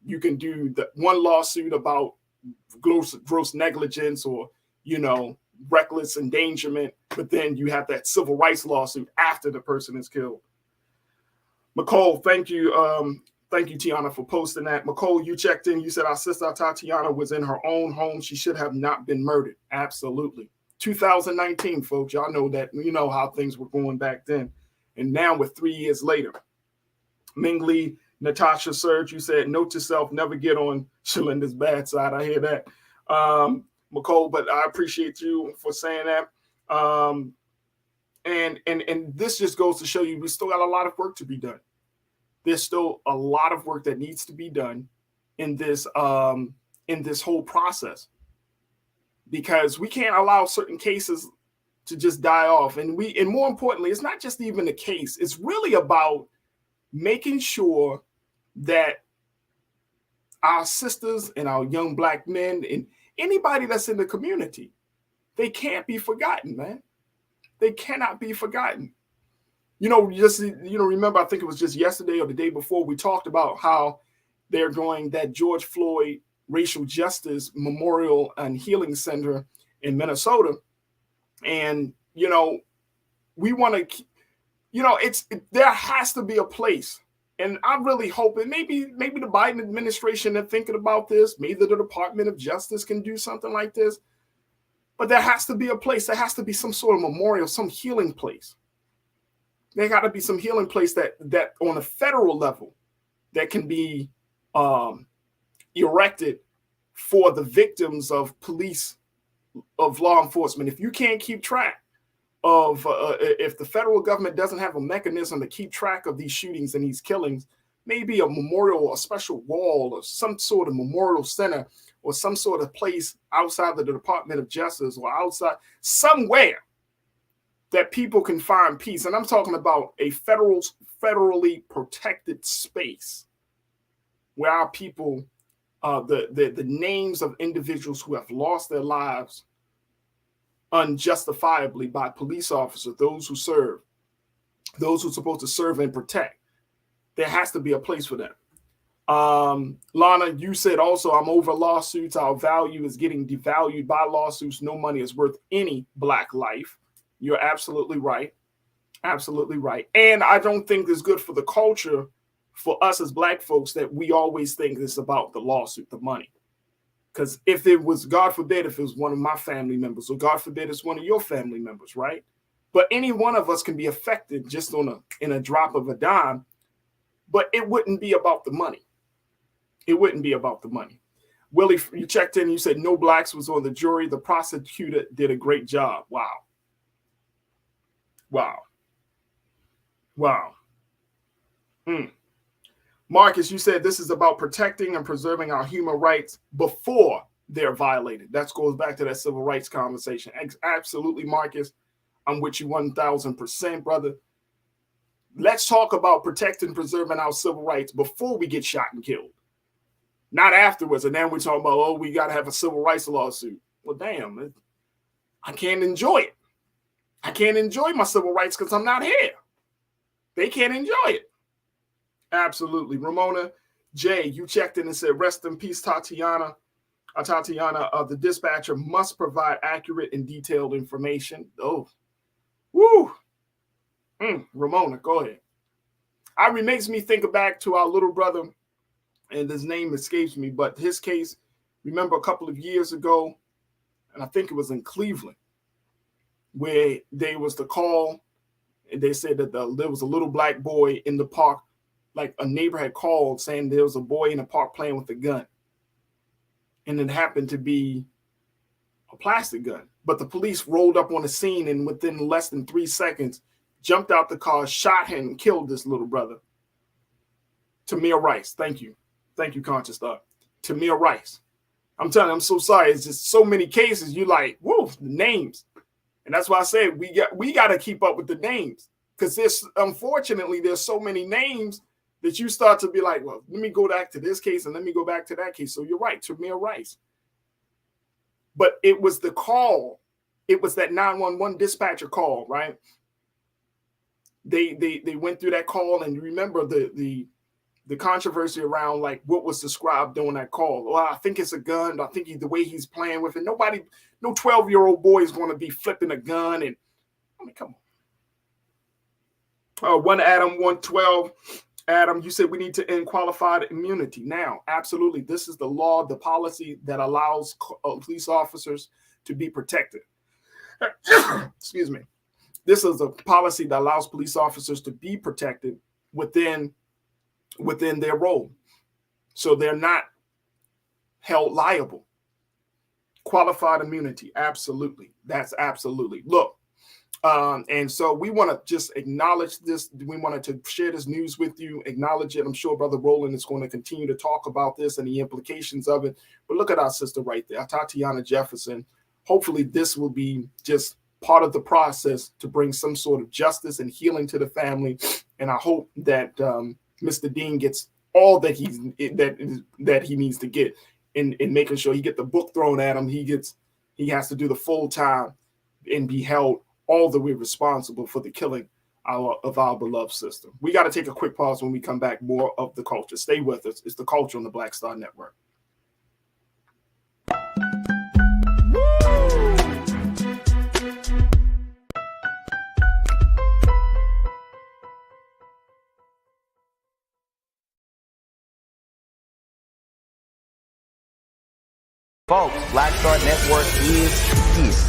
you can do the one lawsuit about gross negligence or, reckless endangerment, but then you have that civil rights lawsuit after the person is killed. McCole, thank you. Thank you, Tiana, for posting that. McCole, you checked in. You said our sister Tatiana was in her own home. She should have not been murdered. Absolutely. 2019, folks. Y'all know that. You know how things were going back then. And now we're 3 years later. Ming Lee, Natasha Serge, you said, note to self, never get on Shalinda's bad side. I hear that. McCole, but I appreciate you for saying that. And this just goes to show you we still got a lot of work to be done. There's still a lot of work that needs to be done in this whole process, because we can't allow certain cases to just die off. And more importantly, it's not just even the case. It's really about making sure that our sisters and our young Black men and anybody that's in the community, they can't be forgotten, man. They cannot be forgotten. Remember, I think it was just yesterday or the day before, we talked about how they're doing that George Floyd Racial Justice Memorial and Healing Center in Minnesota. And, we want to, there has to be a place. And I'm really hoping maybe the Biden administration are thinking about this. Maybe the Department of Justice can do something like this. But there has to be a place. There has to be some sort of memorial, some healing place There got to be some healing place that on a federal level that can be erected for the victims of police, of law enforcement. If you can't keep track of, if the federal government doesn't have a mechanism to keep track of these shootings and these killings, maybe a memorial, a special wall, or some sort of memorial center, or some sort of place outside the Department of Justice or outside somewhere that people can find peace. And I'm talking about a federally protected space where our people, the names of individuals who have lost their lives unjustifiably by police officers, those who serve, those who are supposed to serve and protect, there has to be a place for them. Lana, you said also, I'm over lawsuits. Our value is getting devalued by lawsuits. No money is worth any Black life. You're absolutely right. Absolutely right. And I don't think it's good for the culture for us as Black folks that we always think it's about the lawsuit, the money. Because if it was, God forbid, if it was one of my family members, or God forbid it's one of your family members, right? But any one of us can be affected just in a drop of a dime, but it wouldn't be about the money. It wouldn't be about the money. Willie, you checked in, you said no Blacks was on the jury. The prosecutor did a great job. Wow. Wow. Wow. Marcus, you said this is about protecting and preserving our human rights before they're violated. That goes back to that civil rights conversation. Absolutely, Marcus. I'm with you 1,000%, brother. Let's talk about protecting and preserving our civil rights before we get shot and killed. Not afterwards. And then we're talking about, oh, we got to have a civil rights lawsuit. Well, damn, I can't enjoy it. I can't enjoy my civil rights because I'm not here. They can't enjoy it. Absolutely. Ramona J, you checked in and said, rest in peace, Tatiana. Tatiana, the dispatcher must provide accurate and detailed information. Oh, woo. Ramona, go ahead. It makes me think back to our little brother, and his name escapes me, but his case, remember a couple of years ago, and I think it was in Cleveland, where there was the call, and they said that there was a little Black boy in the park, like a neighbor had called saying there was a boy in the park playing with a gun. And it happened to be a plastic gun. But the police rolled up on the scene and within less than 3 seconds, jumped out the car, shot him, and killed this little brother. Tamir Rice, thank you. Thank you, Conscious Thought. Tamir Rice. I'm telling you, I'm so sorry. It's just so many cases. You like, whoa, the names. And that's why I said we got to keep up with the names. Because unfortunately, there's so many names that you start to be like, well, let me go back to this case and let me go back to that case. So you're right, Tamir Rice. But it was the call. It was that 911 dispatcher call, right? They went through that call, and remember the controversy around like what was described during that call. Well, I think it's a gun. I think the way he's playing with it. No 12-year-old boy is going to be flipping a gun. And I mean, come on. One Adam 112. Adam, you said we need to end qualified immunity. Now, absolutely. This is the law, the policy that allows police officers to be protected. Excuse me. This is a policy that allows police officers to be protected within their role. So they're not held liable. Qualified immunity. Absolutely. That's absolutely. Look. And so we want to just acknowledge this. We wanted to share this news with you, acknowledge it. I'm sure Brother Roland is going to continue to talk about this and the implications of it. But look at our sister right there, Tatiana Jefferson. Hopefully this will be just part of the process to bring some sort of justice and healing to the family. And I hope that Mr. Dean gets all that he needs to get in making sure he get the book thrown at him. He has to do the full time and be held all the way responsible for the killing of our beloved sister. We got to take a quick pause. When we come back, more of the culture. Stay with us. It's the culture on the Black Star Network. Folks, Black Star Network is here.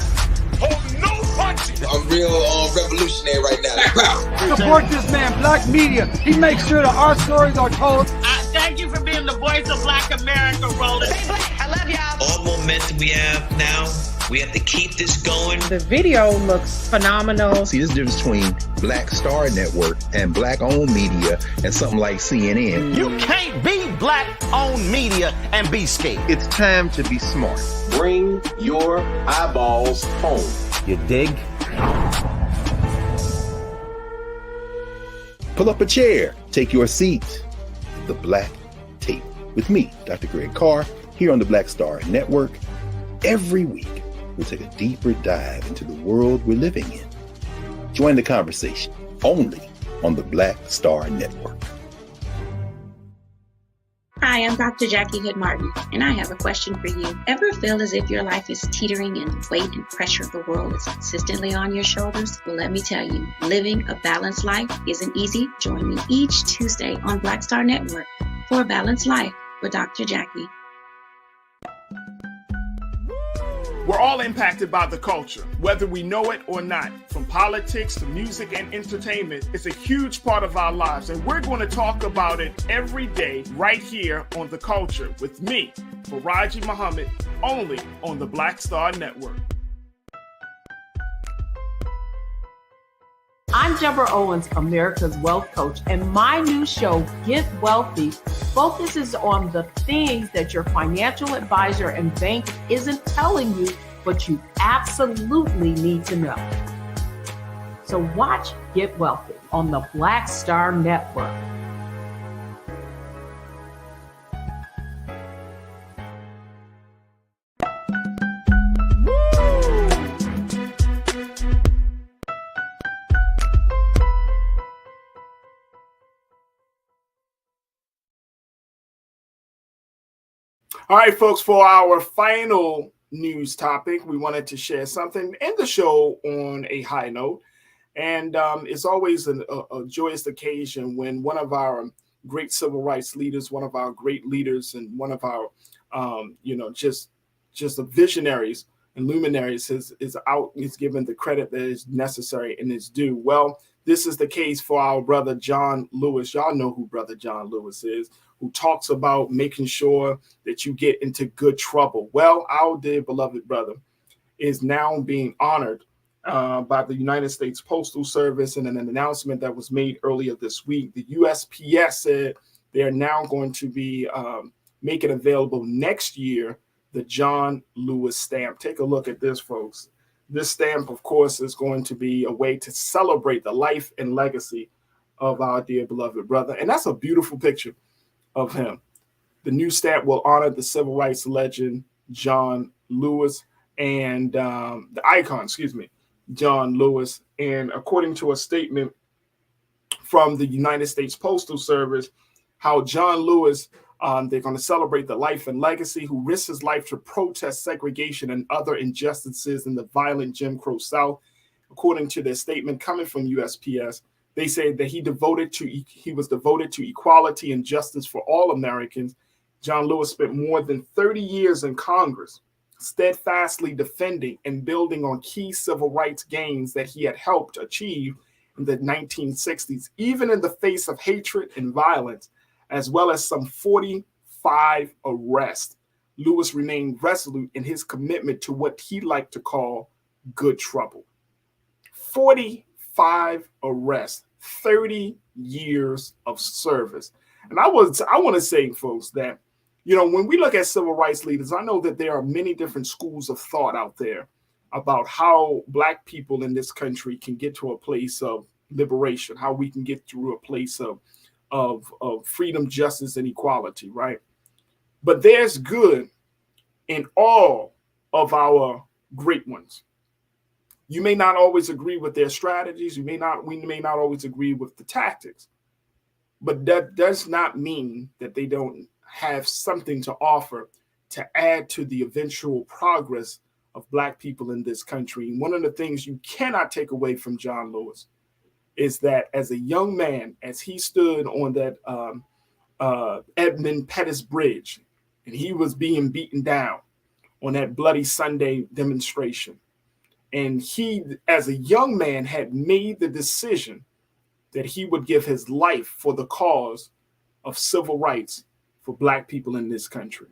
I'm real revolutionary right now. support this man, Black Media. He makes sure that our stories are told. Thank you for being the voice of Black America, Roland. I love y'all. All momentum we have now, we have to keep this going. The video looks phenomenal. See, there's a difference between Black Star Network and Black-owned media and something like CNN. You can't be Black-owned media and be scared. It's time to be smart. Bring your eyeballs home. You dig? Pull up a chair. Take your seat. The Black Tape with me, Dr. Greg Carr, here on the Black Star Network. Every week, we'll take a deeper dive into the world we're living in. Join the conversation only on the Black Star Network. Hi, I'm Dr. Jackie Hood Martin, and I have a question for you. Ever feel as if your life is teetering and the weight and pressure of the world is consistently on your shoulders? Well, let me tell you, living a balanced life isn't easy. Join me each Tuesday on Black Star Network for A Balanced Life with Dr. Jackie. We're all impacted by the culture, whether we know it or not. From politics to music and entertainment, it's a huge part of our lives, and we're going to talk about it every day right here on The Culture with me, Farajii Muhammad, only on the Black Star Network. I'm Deborah Owens, America's Wealth Coach, and my new show, Get Wealthy, focuses on the things that your financial advisor and bank isn't telling you, but you absolutely need to know. So watch Get Wealthy on the Black Star Network. All right, folks, for our final news topic, we wanted to share something in the show on a high note. And it's always a joyous occasion when one of our great civil rights leaders, one of our great leaders, and one of our, just the visionaries and luminaries is given the credit that is necessary and is due. Well, this is the case for our brother John Lewis. Y'all know who brother John Lewis is, who talks about making sure that you get into good trouble. Well, our dear beloved brother is now being honored by the United States Postal Service. And in an announcement that was made earlier this week, the USPS said they're now going to be making available next year the John Lewis stamp. Take a look at this, folks. This stamp, of course, is going to be a way to celebrate the life and legacy of our dear beloved brother. And that's a beautiful picture of him. The new stamp will honor the civil rights legend, John Lewis, and the icon, John Lewis. And according to a statement from the United States Postal Service, how John Lewis, they're going to celebrate the life and legacy, who risked his life to protest segregation and other injustices in the violent Jim Crow South. According to their statement coming from USPS, they say that he was devoted to equality and justice for all Americans. John Lewis spent more than 30 years in Congress, steadfastly defending and building on key civil rights gains that he had helped achieve in the 1960s, even in the face of hatred and violence, as well as some 45 arrests. Lewis remained resolute in his commitment to what he liked to call good trouble. 45 arrests, 30 years of service. And I want to say, folks, that, when we look at civil rights leaders, I know that there are many different schools of thought out there about how Black people in this country can get to a place of liberation, how we can get through a place of freedom, justice, and equality, right? But there's good in all of our great ones. You may not always agree with their strategies. We may not always agree with the tactics, but that does not mean that they don't have something to offer to add to the eventual progress of Black people in this country. And one of the things you cannot take away from John Lewis is that as a young man, as he stood on that Edmund Pettus Bridge, and he was being beaten down on that Bloody Sunday demonstration, and he, as a young man, had made the decision that he would give his life for the cause of civil rights for Black people in this country.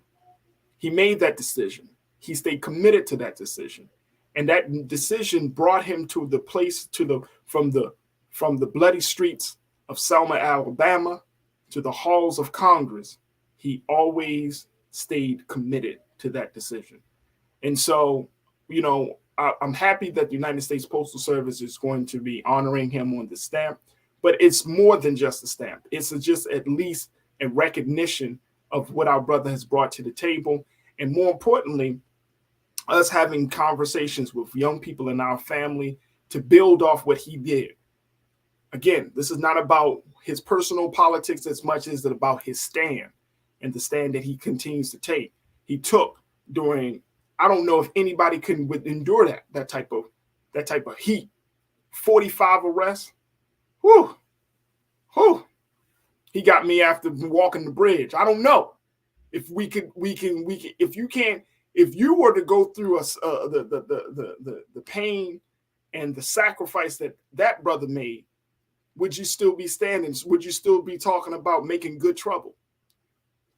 He made that decision. He stayed committed to that decision. And that decision brought him to the place, from the bloody streets of Selma, Alabama, to the halls of Congress. He always stayed committed to that decision. And so, you know, I'm happy that the United States Postal Service is going to be honoring him on the stamp, but it's more than just a stamp. It's just at least a recognition of what our brother has brought to the table. And more importantly, us having conversations with young people in our family to build off what he did. Again, this is not about his personal politics as much as it about his stand and the stand that he continues to take. He took during, I don't know if anybody would endure that type of heat. 45 arrests. Whew. Whew. He got me after walking the bridge. I don't know if we can, if you were to go through the pain and the sacrifice that brother made, would you still be standing? Would you still be talking about making good trouble?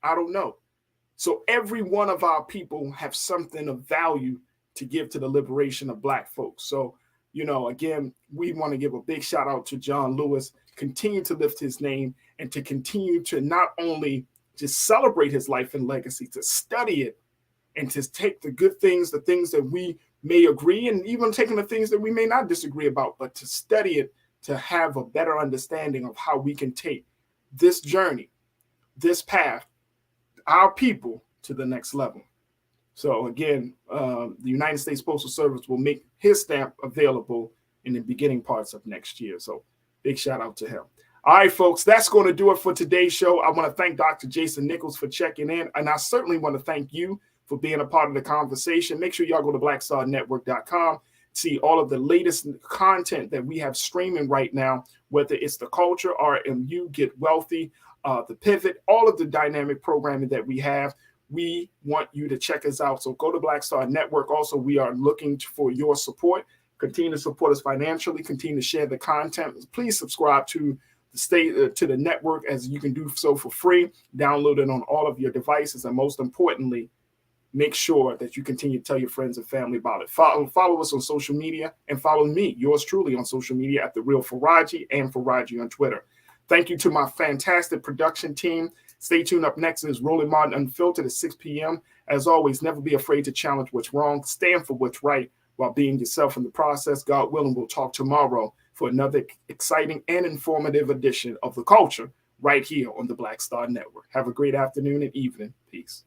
I don't know. So every one of our people have something of value to give to the liberation of Black folks. So, you know, again, we want to give a big shout out to John Lewis, continue to lift his name, and to continue to not only just celebrate his life and legacy, to study it, and to take the good things, the things that we may agree, and even taking the things that we may not disagree about, but to study it, to have a better understanding of how we can take this journey, this path, our people to the next level. So again, the United States Postal Service will make his stamp available in the beginning parts of next year. So big shout out to him. All right, folks, that's going to do it for today's show. I want to thank Dr. Jason Nichols for checking in. And I certainly want to thank you for being a part of the conversation. Make sure y'all go to blackstarnetwork.com, see all of the latest content that we have streaming right now, whether it's the culture, RMU, Get Wealthy, the Pivot, all of the dynamic programming that we have. We want you to check us out. So go to Black Star Network. Also, we are looking for your support. Continue to support us financially. Continue to share the content. Please subscribe to the network, as you can do so for free. Download it on all of your devices. And most importantly, make sure that you continue to tell your friends and family about it. Follow us on social media, and follow me, yours truly, on social media at The Real Farajii and Farajii on Twitter. Thank you to my fantastic production team. Stay tuned. Up next is Rolling Martin Unfiltered at 6 p.m. As always, never be afraid to challenge what's wrong. Stand for what's right while being yourself in the process. God willing, we'll talk tomorrow for another exciting and informative edition of The Culture right here on the Black Star Network. Have a great afternoon and evening. Peace.